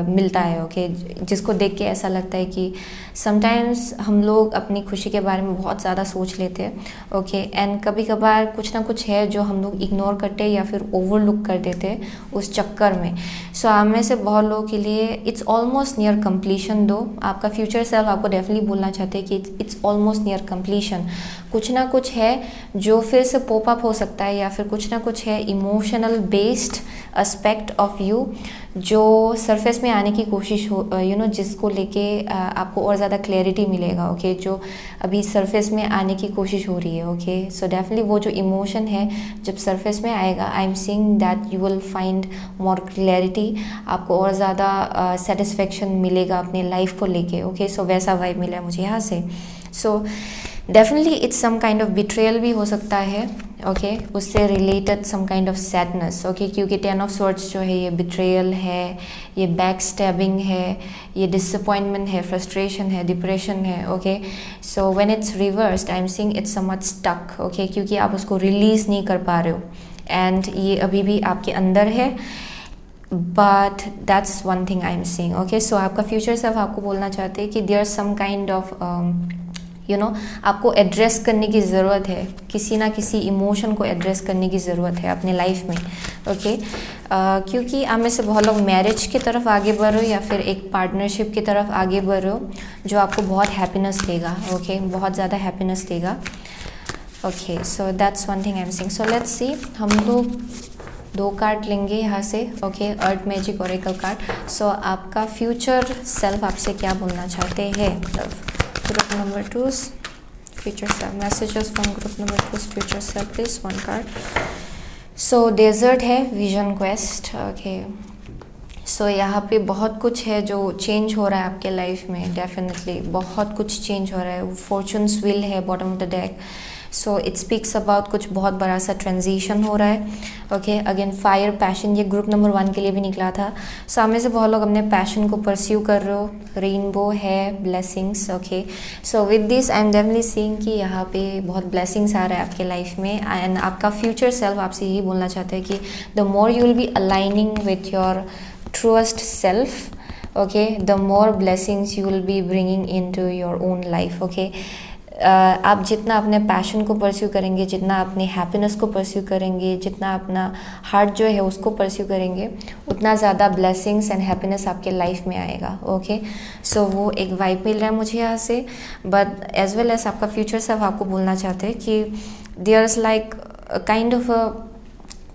मिलता है। ओके, जिसको देख के ऐसा लगता है कि समटाइम्स हम लोग अपनी खुशी के बारे में बहुत ज़्यादा सोच लेते हैं। ओके, एंड कभी कभार कुछ ना कुछ है जो हम लोग इग्नोर करते हैं या फिर ओवरलुक कर देते हैं उस चक्कर में। सो आप में से बहुत लोगों के लिए इट्स ऑलमोस्ट नियर कंप्लीशन। दो आपका फ्यूचर सेल्फ आपको डेफिनेटली बोलना चाहते हैं कि इट्स ऑलमोस्ट नियर कंप्लीशन। कुछ ना कुछ है जो फिर से पॉप अप हो सकता है, या फिर कुछ ना कुछ है emotional based aspect of you जो सरफेस में आने की कोशिश हो, जिसको लेके आपको और ज़्यादा क्लैरिटी मिलेगा, ओके, जो अभी सरफेस में आने की कोशिश हो रही है, ओके। सो डेफिनेटली वो जो इमोशन है जब सरफेस में आएगा, आई am seeing that you will find more clarity, आपको और ज़्यादा सेटिस्फेक्शन मिलेगा अपनी लाइफ को लेके, ओके। सो वैसा वाइब मिला है मुझे यहाँ से। So definitely it's some kind of betrayal भी हो सकता है, ओके, उससे related some kind of sadness, okay, क्योंकि 10 ऑफ स्वॉर्ड्स जो है ये बिट्रेयल है, ये बैक स्टैबिंग है, ये डिसअपॉइंटमेंट है, फ्रस्ट्रेशन है, डिप्रेशन है, okay. So when it's reversed I am seeing it's somewhat stuck, okay, क्योंकि आप उसको रिलीज नहीं कर पा रहे हो एंड ये अभी भी आपके अंदर है, but that's one thing I am seeing, okay. So आपका फ्यूचर सेल्फ आपको बोलना चाहते हैं कि देयर सम काइंड ऑफ आपको एड्रेस करने की ज़रूरत है, किसी ना किसी इमोशन को एड्रेस करने की ज़रूरत है अपने लाइफ में, ओके। क्योंकि आप में से बहुत लोग मैरिज की तरफ आगे बढ़ रहे हो या फिर एक पार्टनरशिप की तरफ आगे बढ़ रहे हो जो आपको बहुत हैप्पीनेस देगा, ओके, बहुत ज़्यादा हैप्पीनेस देगा, okay. So that's one thing I am seeing. So let's सी, हम लोग 2 कार्ड लेंगे यहाँ से, ओके, अर्थ मैजिक ओरेकल कार्ड। सो आपका फ्यूचर सेल्फ आपसे क्या बोलना चाहते हैं? Group number 2's future self, messages from group number 2's future self, please, 1 card. So desert है, vision quest, okay. So यहाँ पे बहुत कुछ है जो चेंज हो रहा है आपके लाइफ में, डेफिनेटली बहुत कुछ चेंज हो रहा है। फॉर्चून्स व्हील है bottom of the deck, so it speaks about कुछ बहुत बड़ा सा ट्रांजिशन हो रहा है, ओके। अगेन फायर, पैशन, ये ग्रुप नंबर 1 के लिए भी निकला था। सामने से बहुत लोग अपने पैशन को परस्यू कर रहे हो, रेनबो है, blessings, okay. So with this I am definitely seeing कि यहाँ पे बहुत ब्लेसिंग्स आ रहा है आपके लाइफ में एंड आपका फ्यूचर सेल्फ आपसे यही बोलना चाहते हैं कि the more you will B aligning with your truest self, okay, the more blessings you will be bringing into your own life, okay. आप जितना अपने पैशन को परस्यू करेंगे, जितना अपने हैप्पीनेस को परस्यू करेंगे, जितना अपना हार्ट जो है उसको परस्यू करेंगे, उतना ज़्यादा ब्लेसिंग्स एंड हैप्पीनेस आपके लाइफ में आएगा, ओके। सो वो एक वाइब मिल रहा है मुझे यहाँ से, बट एज वेल एज आपका फ्यूचर सेल्फ आपको बोलना चाहते हैं कि there is like kind of a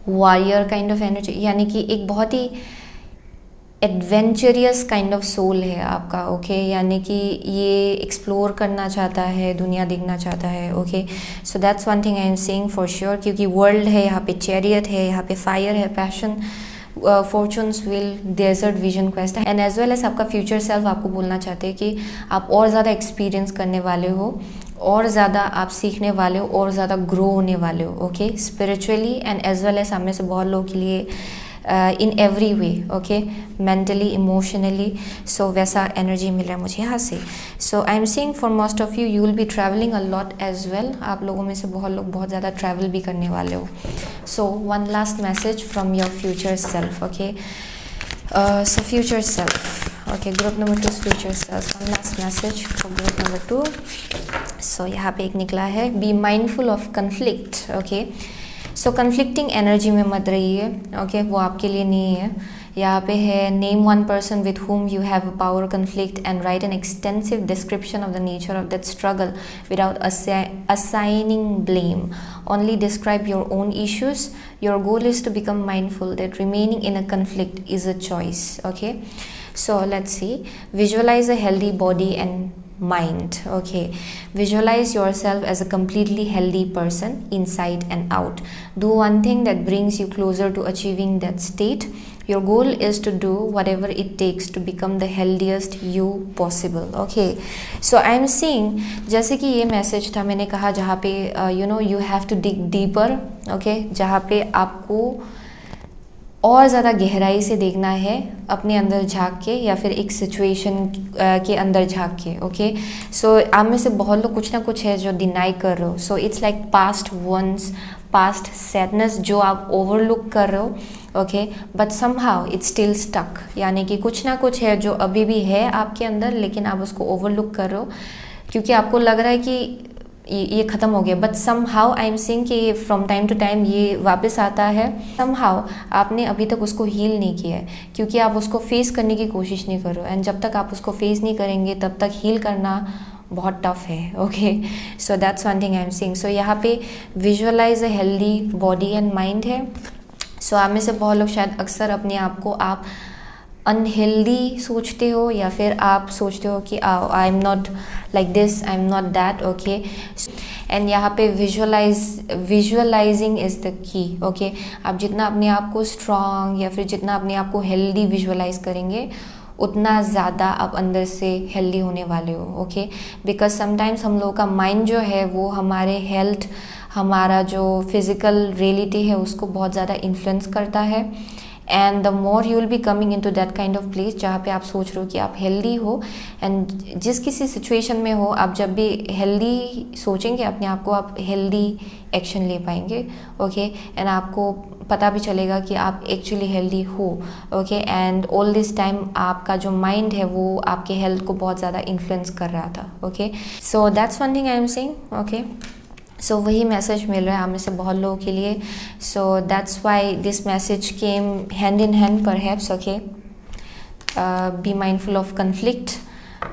warrior kind of energy, यानी कि एक बहुत ही एडवेंचरियस काइंड ऑफ सोल है आपका, ओके, यानी कि ये एक्सप्लोर करना चाहता है, दुनिया देखना चाहता है, okay. So that's one thing I am saying for sure, क्योंकि वर्ल्ड है यहाँ पे, चैरियट है यहाँ पे, फायर है, passion, fortunes will, desert, vision quest, and as well as आपका फ्यूचर सेल्फ आपको बोलना चाहते हैं कि आप और ज़्यादा एक्सपीरियंस करने वाले हो, और ज़्यादा आप सीखने वाले हो, और ज़्यादा ग्रो होने वाले हो, okay, spiritually and as well as हमें से बहुत लोगों के लिए in every way, okay, mentally, emotionally. So वैसा एनर्जी मिल रहा है मुझे यहाँ से। So I am seeing for most of you will be travelling a lot as well, आप लोगों में से बहुत लोग बहुत ज़्यादा ट्रैवल भी करने वाले हो। सो one last message from your future self, okay. So future self, okay, group number 2 future self, one last message for group number 2। सो यहाँ पे एक निकला है, B mindful of conflict, okay. So conflicting energy में मत रहिए, ओके, वो आपके लिए नहीं है। यहाँ पे है, name one person with whom you have a power conflict and write an extensive description of the nature of that struggle without assigning blame. Only describe your own issues. Your goal is to become mindful that remaining in a conflict is a choice, okay. So let's see, visualize a healthy body and mind, okay. Visualize yourself as a completely healthy person inside and out. Do one thing that brings you closer to achieving that state. Your goal is to do whatever it takes to become the healthiest you possible, okay. So I am seeing, जैसे कि ये message था, मैंने कहा जहाँ पे you have to dig deeper, okay, जहाँ पे आपको और ज़्यादा गहराई से देखना है, अपने अंदर झांक के या फिर एक सिचुएशन के अंदर झांक के, ओके। सो आप में से बहुत लोग कुछ ना कुछ है जो डिनाई कर रहे हो। So it's like past wands, past sadness जो आप ओवरलुक कर रहे हो, okay, but somehow it's still stuck, यानी कि कुछ ना कुछ है जो अभी भी है आपके अंदर, लेकिन आप उसको ओवरलुक कर रहे हो क्योंकि आपको लग रहा है कि ये ख़त्म हो गया, but somehow I am seeing कि फ्रॉम टाइम टू टाइम ये वापस आता है। समहाउ आपने अभी तक उसको हील नहीं किया है क्योंकि आप उसको फेस करने की कोशिश नहीं कर रहे हो, एंड जब तक आप उसको फेस नहीं करेंगे तब तक हील करना बहुत टफ है, okay. So that's one thing I am seeing. So यहाँ पे visualise a healthy body and mind है। सो आप में से बहुत लोग शायद अक्सर अपने आप को आप अनहेल्दी सोचते हो या फिर आप सोचते हो कि I am not like this, I am not that, okay. And यहाँ पे visualising is the key, okay. आप जितना अपने आप को स्ट्रांग या फिर जितना अपने आप को हेल्दी विजुअलाइज करेंगे उतना ज़्यादा आप अंदर से हेल्दी होने वाले हो, ओके। बिकॉज समटाइम्स हम लोगों का माइंड जो है वो हमारे हेल्थ, हमारा जो फिज़िकल रियलिटी है उसको बहुत ज़्यादा इन्फ्लुएंस करता है। And the more you will be coming in to that kind of place जहाँ पे आप सोच रहे हो कि आप हेल्दी हो, एंड जिस किसी सिचुएशन में हो आप जब भी हेल्दी सोचेंगे अपने आप को, आप हेल्दी एक्शन ले पाएंगे, ओके। एंड आपको पता भी चलेगा कि आप एक्चुअली हेल्दी हो, okay. And all this time आपका जो माइंड है वो आपके हेल्थ को बहुत ज़्यादा इन्फ्लुएंस कर रहा था, okay. So that's one thing I am saying, okay. So वही मैसेज मिल रहा है आप में से बहुत लोगों के लिए। So that's why this message came hand in hand perhaps, okay. Be mindful of conflict,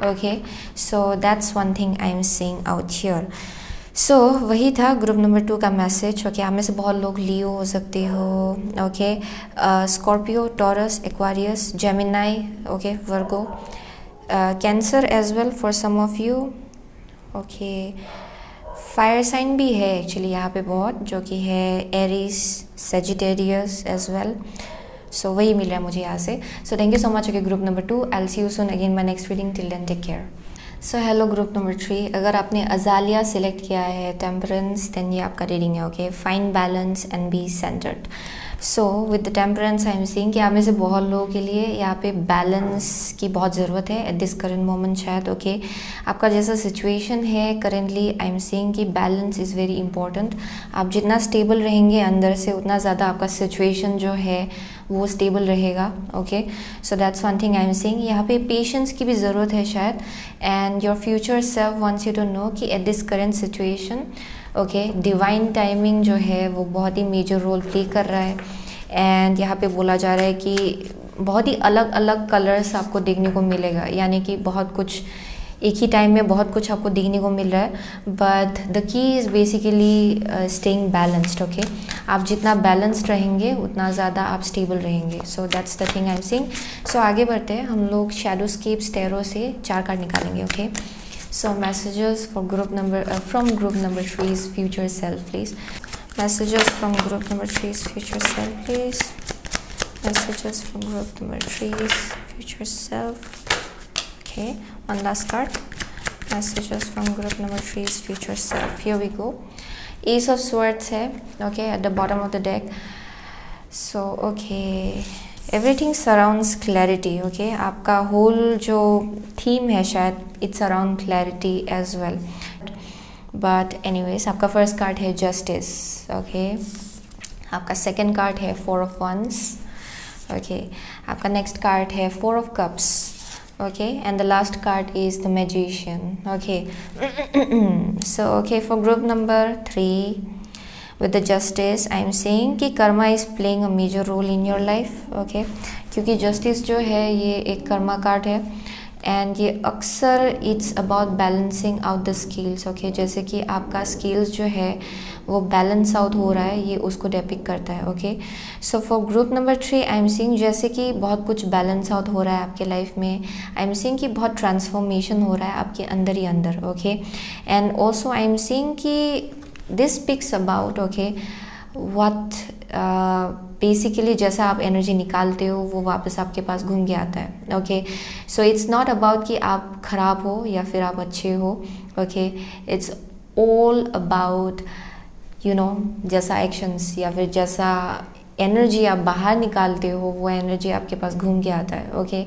okay. So that's one thing I am saying out here. So वही था ग्रुप नंबर 2 का मैसेज, ओके। आप में से बहुत लोग लियो हो सकते हो, okay. Scorpio, Taurus, Aquarius, Gemini, okay, Virgo, Cancer as well for some of you, okay. Fire sign भी है एक्चुअली यहाँ पे बहुत, जो कि है Aries, Sagittarius as well. So वही मिल रहा है मुझे यहाँ से। So thank you so much, okay. Group number 2, I will see you soon again my next reading, till then take care. So hello group number 3, अगर आपने अजालिया सिलेक्ट किया है, टेम्परेंस, देन ये आपका रीडिंग है, okay. Find balance and be centred. So with the temperance I am seeing कि आप में से बहुत लोगों के लिए यहाँ पे बैलेंस की बहुत ज़रूरत है एट दिस करेंट मोमेंट शायद, ओके। आपका जैसा सिचुएशन है करेंटली, आई एम सीइंग कि बैलेंस इज़ वेरी इंपॉर्टेंट। आप जितना स्टेबल रहेंगे अंदर से उतना ज़्यादा आपका सिचुएशन जो है वो स्टेबल रहेगा, okay. So that's one thing I am seeing. यहाँ पे पेशेंस की भी ज़रूरत है शायद, and your future self wants you to know कि at this current situation, okay, divine timing जो है वो बहुत ही मेजर रोल प्ले कर रहा है। एंड यहाँ पे बोला जा रहा है कि बहुत ही अलग अलग कलर्स आपको देखने को मिलेगा, यानी कि बहुत कुछ एक ही टाइम में बहुत कुछ आपको देखने को मिल रहा है। But the key is basically staying balanced, okay. आप जितना बैलेंस्ड रहेंगे उतना ज़्यादा आप स्टेबल रहेंगे। So that's the thing I am seeing. So आगे बढ़ते हैं, हम लोग शैडोस्केप्स टैरो से 4 कार्ड निकालेंगे, okay. So messages for group number from group number 3's future self, please. Messages from group number 3's future self, please. Messages from group number 3's future self. Okay, one last card. Messages from group number 3's future self. Here we go. Ace of Swords है, okay, at the bottom of the deck. So okay. Everything surrounds clarity, okay. आपका whole जो theme है शायद it's around clarity as well, but anyways आपका first card है justice, okay. आपका second card है 4 of wands, okay. आपका next card है 4 of cups, okay. And the last card is the magician, okay. So okay, for group number 3 with the justice I am saying कि Karma is playing a major role in your life, okay। क्योंकि justice जो है ये एक Karma card है, and ये अक्सर it's about balancing out the skills, okay. जैसे कि आपका स्किल्स जो है वो बैलेंस आउट हो रहा है, ये उसको डेपिक करता है, okay. So for group number 3 I am seeing जैसे कि बहुत कुछ बैलेंस आउट हो रहा है आपके लाइफ में। आई एम सीइंग कि बहुत ट्रांसफॉर्मेशन हो रहा है आपके अंदर ही अंदर, okay. And also I am seeing कि this speaks about, okay, what basically जैसा आप एनर्जी निकालते हो वो वापस आपके पास घूम के आता है, okay. So it's not about कि आप खराब हो या फिर आप अच्छे हो, okay. It's all about you know जैसा एक्शंस या फिर जैसा एनर्जी आप बाहर निकालते हो वो एनर्जी आपके पास घूम के आता है, okay.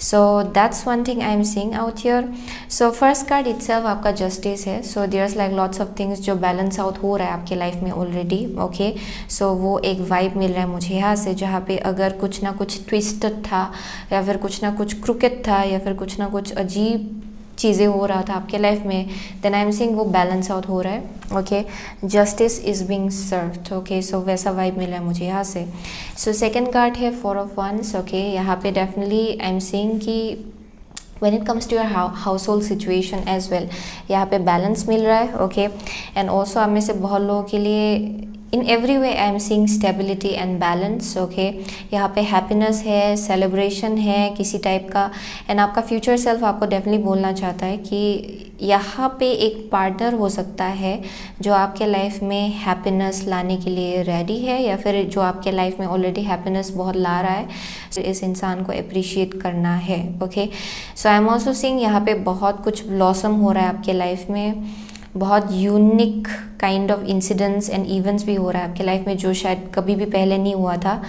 So that's one thing I am seeing out here. So first card itself आपका जस्टिस है। सो there's like lots of things जो बैलेंस आउट हो रहा है आपके लाइफ में ऑलरेडी, ओके। सो वो एक वाइब मिल रहा है मुझे यहाँ से, जहाँ पे अगर कुछ ना कुछ ट्विस्टेड था या फिर कुछ ना कुछ क्रुकेट था या फिर कुछ ना कुछ अजीब चीज़ें हो रहा था आपके लाइफ में, देन आई एम सीइंग वो बैलेंस आउट हो रहा है, okay. Justice is being served, okay. So वैसा वाइब मिला है मुझे यहाँ से। सो सेकंड कार्ड है 4 ऑफ वंस, ओके। यहाँ पे डेफिनेटली आई एम सीइंग कि when it comes to your household situation as well, यहाँ पे बैलेंस मिल रहा है, ओके। एंड ऑल्सो आप में से बहुत लोगों के लिए in every way I am seeing stability and balance, okay. यहाँ पे हैप्पीनेस है, सेलिब्रेशन है किसी टाइप का, एंड आपका फ्यूचर सेल्फ आपको डेफिनेटली बोलना चाहता है कि यहाँ पे एक पार्टनर हो सकता है जो आपके लाइफ में हैप्पीनेस लाने के लिए रेडी है, या फिर जो आपके लाइफ में ऑलरेडी हैप्पीनेस बहुत ला रहा है, तो इस इंसान को अप्रिशिएट करना है, okay. So I am also seeing यहाँ पे बहुत कुछ ब्लॉसम हो रहा है आपके लाइफ में, बहुत unique kind of incidents and events भी हो रहा है आपके लाइफ में जो शायद कभी भी पहले नहीं हुआ था।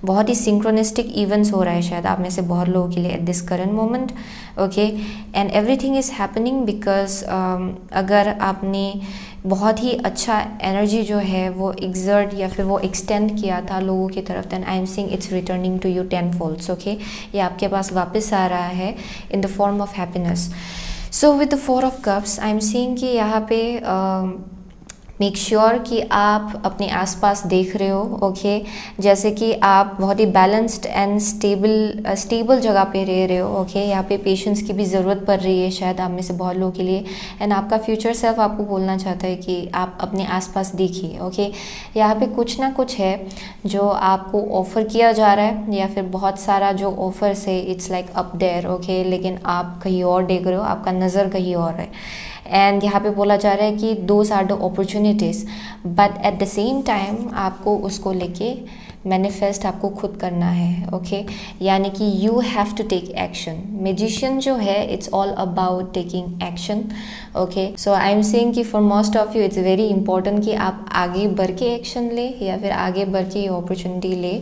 बहुत ही सिंक्रोनिस्टिक इवेंट्स हो रहा है शायद आप में से बहुत लोगों के लिए eight this current moment, okay. And everything is happening because अगर आपने बहुत ही अच्छा एनर्जी जो है वो एग्जर्ट या फिर वो एक्सटेंड किया था लोगों की तरफ, then I am seeing it's returning to you tenfolds, okay. ये आपके पास वापस आ रहा है in the form of happiness. So with the 4 of cups I am seeing कि यहाँ पे मेक श्योर कि आप अपने आसपास देख रहे हो, ओके। जैसे कि आप बहुत ही बैलेंस्ड एंड स्टेबल जगह पे रह रहे हो, ओके। यहाँ पे पेशेंस की भी ज़रूरत पड़ रही है शायद आप में से बहुत लोगों के लिए, एंड आपका फ्यूचर सेल्फ आपको बोलना चाहता है कि आप अपने आसपास देखिए, ओके। यहाँ पे कुछ ना कुछ है जो आपको ऑफ़र किया जा रहा है, या फिर बहुत सारा जो ऑफर्स है it's like up there, okay, लेकिन आप कहीं और देख रहे हो, आपका नज़र कहीं और है। एंड यहाँ पे बोला जा रहा है कि those are the opportunities, but at the same time आपको उसको लेके मैनिफेस्ट आपको खुद करना है, ओके। यानी कि you have to take action. Magician जो है it's all about taking action, okay. So I am saying कि for most of you it's very important कि आप आगे बढ़ के एक्शन ले, या फिर आगे बढ़ के ये अपॉर्चुनिटी ले।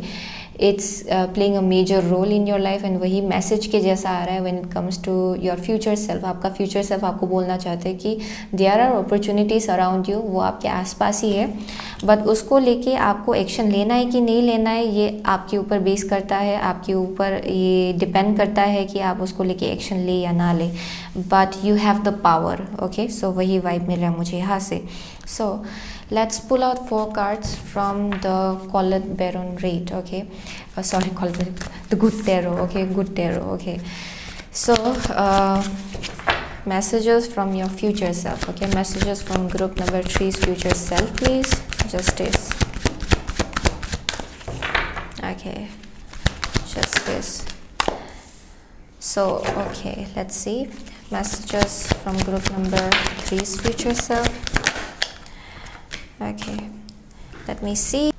It's playing a major role in your life, and वही मैसेज के जैसा आ रहा है when it comes to your future self. आपका फ्यूचर सेल्फ आपको बोलना चाहते हैं कि there are opportunities around you, वो आपके आसपास ही है, बट उसको लेके आपको एक्शन लेना है कि नहीं लेना है ये आपके ऊपर बेस करता है, आपके ऊपर ये डिपेंड करता है कि आप उसको लेके एक्शन ले या ना ले, but you have the power, okay. So वही वाइब मिल रहा है मुझे यहाँ से। So let's pull out 4 cards from the Colette Baron rate, okay. Sorry, Colette, the good tarot, okay, good tarot, okay. So messages from your future self, okay. Messages from group number 3's future self, please. Justice, okay. Justice. So okay, let's see messages from group number 3's future self. Okay, let me see.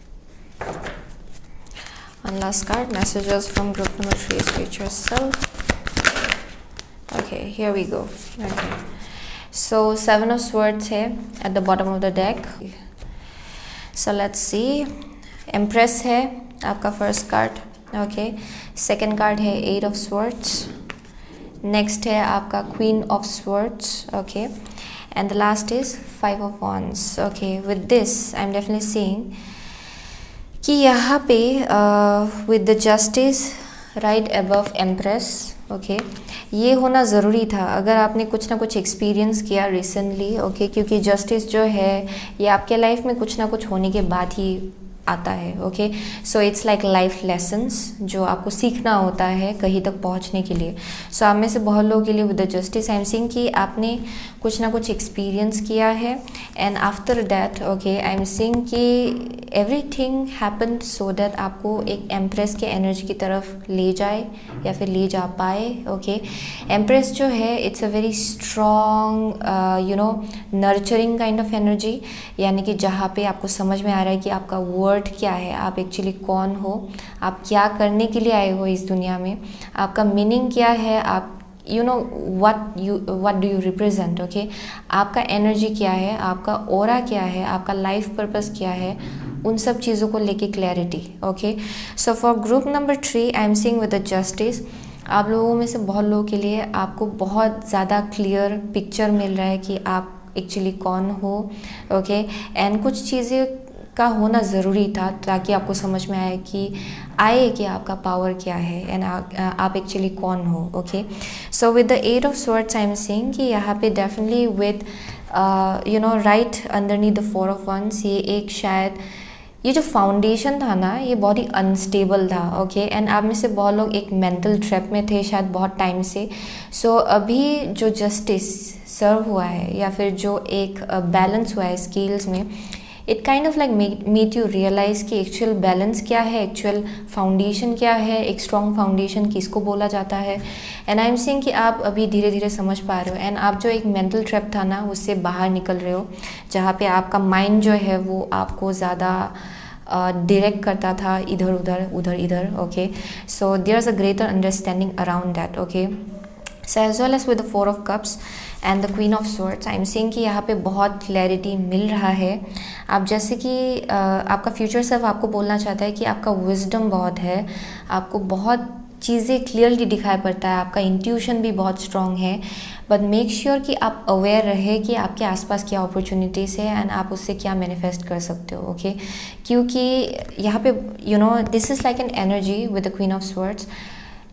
One last card, messages from group number 3's future self. Okay, here we go. Okay, so 7 of Swords here at the bottom of the deck. So let's see. Empress है आपका first card. Okay, second card है 8 of Swords. Next है आपका Queen of Swords. Okay. And the last is 5 of Wands, okay. With this I'm definitely seeing कि यहाँ पे with the Justice right above Empress, okay, ये होना ज़रूरी था अगर आपने कुछ ना कुछ एक्सपीरियंस किया रिसेंटली, ओके, क्योंकि जस्टिस जो है ये आपके लाइफ में कुछ ना कुछ होने के बाद ही आता है, okay. So it's like life lessons जो आपको सीखना होता है कहीं तक पहुंचने के लिए। सो आप में से बहुत लोगों के लिए with the justice I am seeing कि आपने कुछ ना कुछ एक्सपीरियंस किया है, and after that, okay, I am seeing कि एवरीथिंग हैपेंड सो दैट आपको एक एम्प्रेस के एनर्जी की तरफ ले जाए या फिर ले जा पाए, ओके। एम्प्रेस जो है it's a very strong you know nurturing kind of energy, यानी कि जहाँ पे आपको समझ में आ रहा है कि आपका वर्थ क्या है, आप एक्चुअली कौन हो, आप क्या करने के लिए आए हो इस दुनिया में, आपका मीनिंग क्या है, आप you know what do you represent, okay. आपका एनर्जी क्या है, आपका ऑरा क्या है, आपका लाइफ पर्पस क्या है, उन सब चीज़ों को लेके clarity, okay. So for group number 3 I am seeing with the justice, आप लोगों में से बहुत लोगों के लिए आपको बहुत ज़्यादा क्लियर पिक्चर मिल रहा है कि आप एक्चुअली कौन हो, ओके। एंड कुछ चीज़ें का होना ज़रूरी था ताकि आपको समझ में आए कि आपका पावर क्या है एंड आप एक्चुअली कौन हो, okay. So with the 8 of swords I am seeing कि यहाँ पे definitely with you know right underneath the 4 of wands, ये एक शायद ये जो फाउंडेशन था ना ये बहुत ही अनस्टेबल था, ओके। एंड आप में से बहुत लोग एक मेंटल ट्रैप में थे शायद बहुत टाइम से। सो अभी जो जस्टिस सर्व हुआ है या फिर जो एक बैलेंस हुआ है स्केल्स में, it kind of like made you realise कि एक्चुअल बैलेंस क्या है, एक्चुअल फाउंडेशन क्या है, एक स्ट्रॉन्ग फाउंडेशन किसको बोला जाता है। एंड आई एम सेइंग कि आप अभी धीरे धीरे समझ पा रहे हो, एंड आप जो एक मेंटल ट्रैप था ना उससे बाहर निकल रहे हो, जहाँ पे आपका माइंड जो है वो आपको ज़्यादा डायरेक्ट करता था इधर उधर उधर इधर। Okay, so there is a greater understanding around that. Okay, so as well as with the 4 of cups and the queen of swords, I am saying कि यहाँ पे बहुत क्लैरिटी मिल रहा है। आप जैसे कि आपका फ्यूचर सेल्फ आपको बोलना चाहता है कि आपका विजडम बहुत है, आपको बहुत चीज़ें क्लियरली दिखाई पड़ता है, आपका इंट्यूशन भी बहुत स्ट्रॉन्ग है, बट मेक श्योर कि आप अवेयर रहे कि आपके आसपास क्या अपॉर्चुनिटीज़ है एंड आप उससे क्या मैनिफेस्ट कर सकते हो। ओके, क्योंकि यहाँ पे you know this is like an energy with the queen of swords.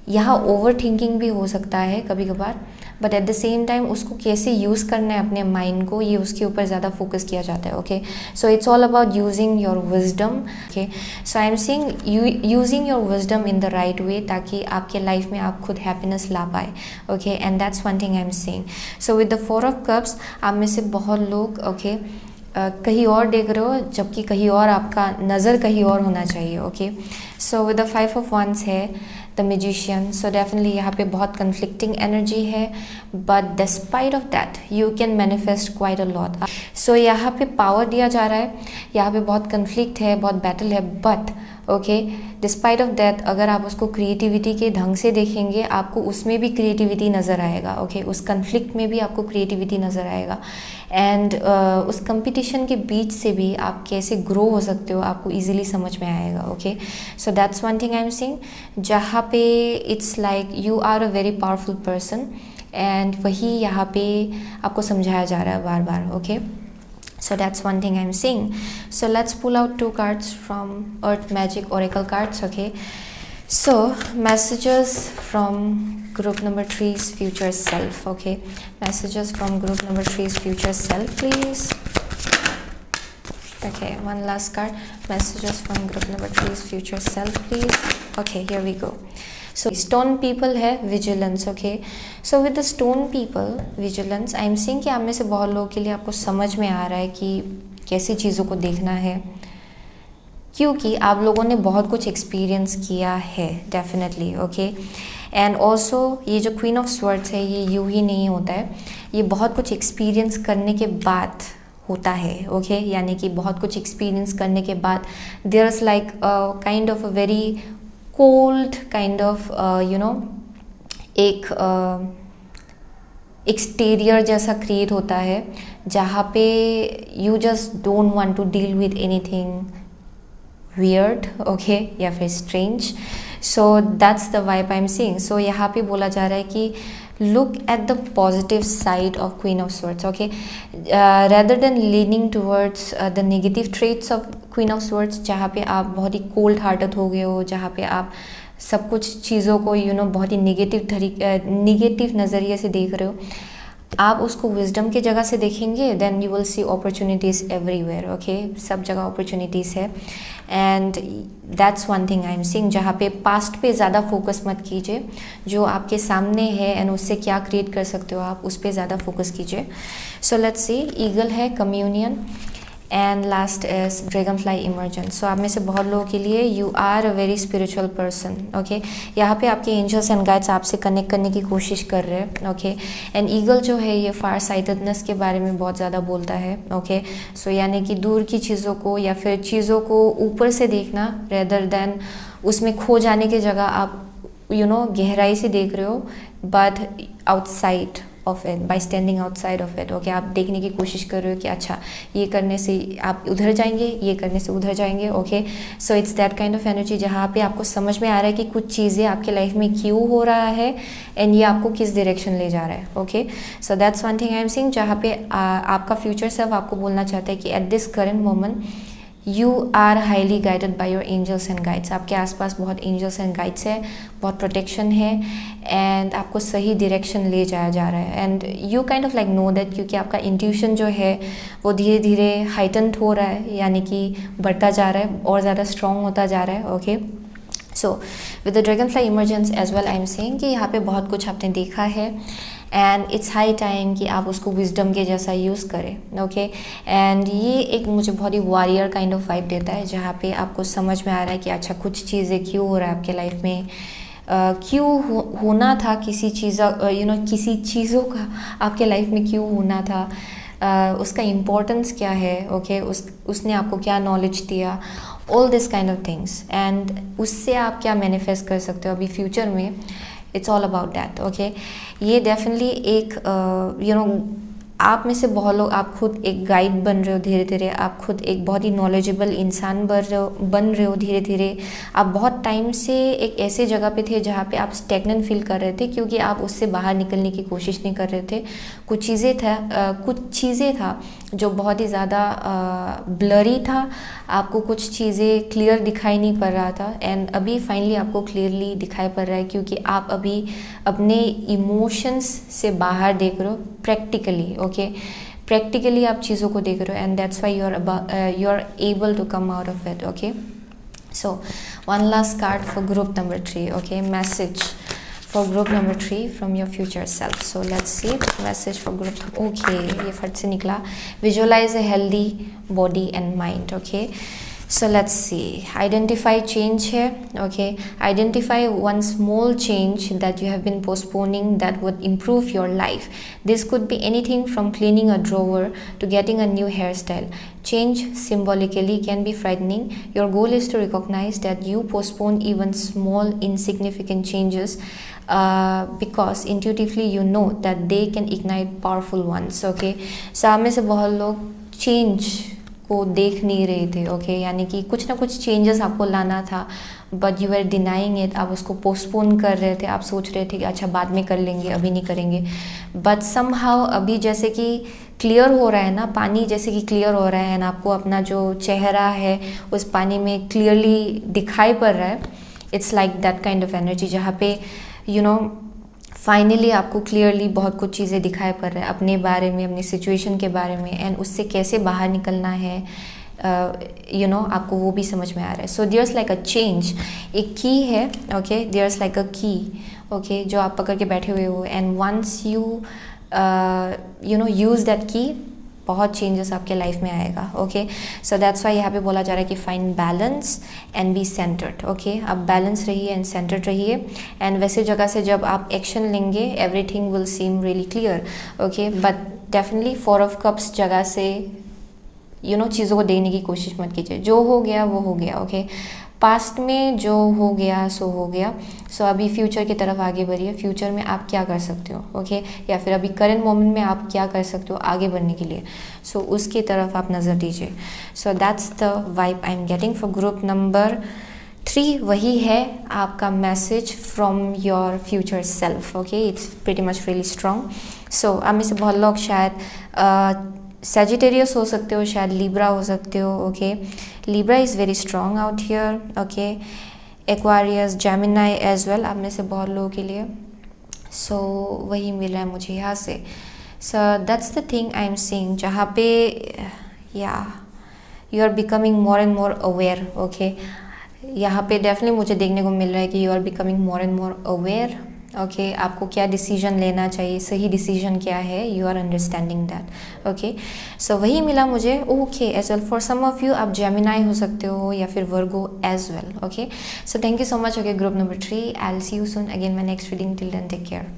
यहाँ ओवर थिंकिंग भी हो सकता है कभी कभार, but at the same time उसको कैसे यूज़ करना है अपने माइंड को, ये उसके ऊपर ज़्यादा फोकस किया जाता है। Okay, so it's all about using your wisdom. Okay, so I am saying using your wisdom in the right way, ताकि आपके लाइफ में आप खुद हैप्पीनेस ला पाए। Okay, and that's one thing I am saying. So with the 4 of cups, आप में से बहुत लोग ओके कहीं और देख रहे हो, जबकि कहीं और आपका नज़र कहीं और होना चाहिए। Okay, so with the 5 of wands है द मैजिशियन। सो डेफिनेटली यहाँ पे बहुत कन्फ्लिक्टिंग एनर्जी है, but despite of that you can manifest quite a lot. So यहाँ पे पावर दिया जा रहा है, यहाँ पे बहुत कन्फ्लिक्ट है, बहुत बैटल है, but okay despite of that अगर आप उसको क्रिएटिविटी के ढंग से देखेंगे, आपको उसमें भी क्रिएटिविटी नज़र आएगा। ओके, उस कन्फ्लिक्ट में भी आपको क्रिएटिविटी नज़र आएगा, एंड उस कंपटीशन के बीच से भी आप कैसे ग्रो हो सकते हो आपको इजीली समझ में आएगा। Okay, so that's one thing I am saying, जहाँ पे it's like you are a very powerful person, and वही यहाँ पे आपको समझाया जा रहा है बार बार। Okay, so that's one thing I'm seeing. So let's pull out 2 cards from Earth Magic Oracle cards. Okay, so messages from group number 3's future self. Okay, messages from group number 3's future self, please. Okay, one last card, messages from group number 3's future self, please. Okay, here we go. So stone people है vigilance. Okay, so with the stone people vigilance, I am seeing कि आप में से बहुत लोगों के लिए आपको समझ में आ रहा है कि कैसी चीज़ों को देखना है, क्योंकि आप लोगों ने बहुत कुछ एक्सपीरियंस किया है डेफिनेटली। ओके, एंड ऑल्सो ये जो क्वीन ऑफ स्वॉर्ड्स है ये यूँ ही नहीं होता है, ये बहुत कुछ एक्सपीरियंस करने के बाद होता है। ओके, यानी कि बहुत कुछ एक्सपीरियंस करने के बाद there is like kind of a very cold kind of you know एक एक्सटीरियर जैसा क्रिएट होता है, जहाँ पे you just don't want to deal with anything weird. Okay, या फिर strange. So that's the vibe I am seeing. So यहाँ पे बोला जा रहा है कि look at the positive side of Queen of Swords. Okay, rather than leaning towards the negative traits of Queen of Swords, जहाँ पे आप बहुत ही कोल्ड हार्टेड हो गए हो, जहाँ पे आप सब कुछ चीज़ों को बहुत ही निगेटिव नज़रिए से देख रहे हो, आप उसको विजडम के जगह से देखेंगे, then you will see opportunities everywhere. Okay, सब जगह अपॉर्चुनिटीज़ है, and that's one thing I am seeing, जहाँ पे पास्ट पे ज़्यादा फोकस मत कीजिए, जो आपके सामने है एंड उससे क्या क्रिएट कर सकते हो आप उस पर ज़्यादा फोकस कीजिए। सो लेट्स सी, ईगल है communion, and last is dragonfly emergence. So आप में से बहुत लोगों के लिए you are a very spiritual person. Okay, यहाँ पे आपके एंजल्स एंड गाइड्स आपसे कनेक्ट करने की कोशिश कर रहे हैं। ओके, एंड ईगल जो है ये फार साइटेडनेस के बारे में बहुत ज़्यादा बोलता है। ओके, सो यानी कि दूर की चीज़ों को या फिर चीज़ों को ऊपर से देखना, रेदर देन उसमें खो जाने की जगह आप गहराई से देख रहे हो, but outside of it, bye standing outside of it. Okay, आप देखने की कोशिश कर रहे हो कि अच्छा ये करने से आप उधर जाएंगे, ये करने से उधर जाएंगे। Okay, so it's that kind of energy जहाँ पे आपको समझ में आ रहा है कि कुछ चीज़ें आपके लाइफ में क्यों हो रहा है एंड ये आपको किस डायरेक्शन ले जा रहा है। Okay, so that's one thing I am seeing, जहाँ पे आपका फ्यूचर सेल्फ आपको बोलना चाहता है कि at this current moment you are highly guided by your angels and guides. आपके आसपास बहुत एंजल्स एंड गाइड्स है, बहुत प्रोटेक्शन है, एंड आपको सही डायरेक्शन ले जाया जा रहा है, and you kind of like know that, क्योंकि आपका इंट्यूशन जो है वो धीरे धीरे हाइटन्ड हो रहा है, यानी कि बढ़ता जा रहा है और ज़्यादा स्ट्रॉन्ग होता जा रहा है। Okay, so with the dragonfly emergence as well I am saying कि यहाँ पे बहुत कुछ आपने देखा है, एंड इट्स हाई टाइम कि आप उसको विजडम के जैसा यूज़ करें, ओके। एंड ये एक मुझे बहुत ही वॉरियर काइंड ऑफ वाइब देता है, जहाँ पे आपको समझ में आ रहा है कि अच्छा कुछ चीज़ें क्यों हो रहा है आपके लाइफ में, क्यों होना था किसी चीज़, किसी चीज़ों का आपके लाइफ में क्यों होना था, उसका इम्पोर्टेंस क्या है, ओके, उसने आपको क्या नॉलेज दिया, all this kind of things, and उससे आप क्या मैनिफेस्ट कर सकते हो अभी फ्यूचर में। It's all about that, okay. ये डेफिनेटली एक आप में से बहुत लोग, आप खुद एक गाइड बन रहे हो धीरे धीरे, आप खुद एक बहुत ही नॉलेजेबल इंसान बन रहे हो धीरे धीरे। आप बहुत टाइम से एक ऐसे जगह पे थे जहाँ पे आप स्टैग्नेंट फील कर रहे थे, क्योंकि आप उससे बाहर निकलने की कोशिश नहीं कर रहे थे। कुछ चीज़ें था जो बहुत ही ज़्यादा ब्लरी था, आपको कुछ चीज़ें क्लियर दिखाई नहीं पड़ रहा था, एंड अभी फाइनली आपको क्लियरली दिखाई पड़ रहा है, क्योंकि आप अभी अपने इमोशंस से बाहर देख रहे हो प्रैक्टिकली, ओके। प्रैक्टिकली आप चीज़ों को देख रहे हो, and that's why you are able to come out of it, okay. So one last card for group number 3, okay, message for group number 3 from your future self. So let's see message for group. Okay, ये फट से निकला, visualize a healthy body and mind, okay. So let's see, identify change है, okay. Identify one small change that you have been postponing that would improve your life. This could be anything from cleaning a drawer to getting a new hairstyle. Change symbolically can be frightening. Your goal is to recognize that you postpone even small insignificant changes because intuitively you know that they can ignite powerful ones, okay. सामने से बहुत लोग change को देख नहीं रहे थे, okay, यानी कि कुछ ना कुछ चेंजेस आपको लाना था, but you are denying it, आप उसको पोस्टपोन कर रहे थे, आप सोच रहे थे कि अच्छा बाद में कर लेंगे, अभी नहीं करेंगे, बट समहाउ अभी जैसे कि क्लियर हो रहा है ना, पानी जैसे कि क्लियर हो रहा है ना, आपको अपना जो चेहरा है उस पानी में क्लियरली दिखाई पड़ रहा है। It's like that kind of energy, जहाँ पे फाइनली आपको क्लियरली बहुत कुछ चीज़ें दिखाई पड़ रहा है अपने बारे में, अपनी सिचुएशन के बारे में, एंड उससे कैसे बाहर निकलना है, आपको वो भी समझ में आ रहा है। सो देयर्स लाइक अ चेंज, एक की है, ओके, देयर्स लाइक अ की, ओके, जो आप पकड़ के बैठे हुए हो, and once you use that key, बहुत चेंजेस आपके लाइफ में आएगा, ओके। सो दैट्स वाई यहाँ पे बोला जा रहा है कि find balance and be centred, okay. आप बैलेंस रहिए एंड सेंटर्ड रहिए, एंड वैसे जगह से जब आप एक्शन लेंगे everything will seem really clear, okay. But definitely 4 of cups जगह से चीज़ों को देने की कोशिश मत कीजिए, जो हो गया वो हो गया, ओके। पास्ट में जो हो गया सो हो गया, सो अभी फ्यूचर की तरफ आगे बढ़िए, फ्यूचर में आप क्या कर सकते हो, ओके, या फिर अभी करंट मोमेंट में आप क्या कर सकते हो आगे बढ़ने के लिए, सो उसकी तरफ आप नज़र दीजिए। So that's the vibe I am getting for group number 3। वही है आपका message from your future self, okay, it's pretty much really strong. So आप में से बहुत लोग शायद सेजिटेरियस हो सकते हो, शायद लिब्रा हो सकते हो, okay. Libra is very strong out here, okay. Aquarius, Gemini as well, आप में से बहुत लोगों के लिए। सो वही मिल रहा है मुझे यहाँ से। So that's the thing I am seeing, जहाँ पे you are becoming more and more aware, okay. यहाँ पे डेफिनेटली मुझे देखने को मिल रहा है कि you are becoming more and more aware, okay. आपको क्या डिसीजन लेना चाहिए, सही डिसीजन क्या है, you are understanding that, okay. So वही मिला मुझे, okay. As well for some of you आप जेमिनाई हो सकते हो या फिर Virgo as well, okay. So thank you so much, okay, group number 3। I will see you soon again my next reading, till then take care.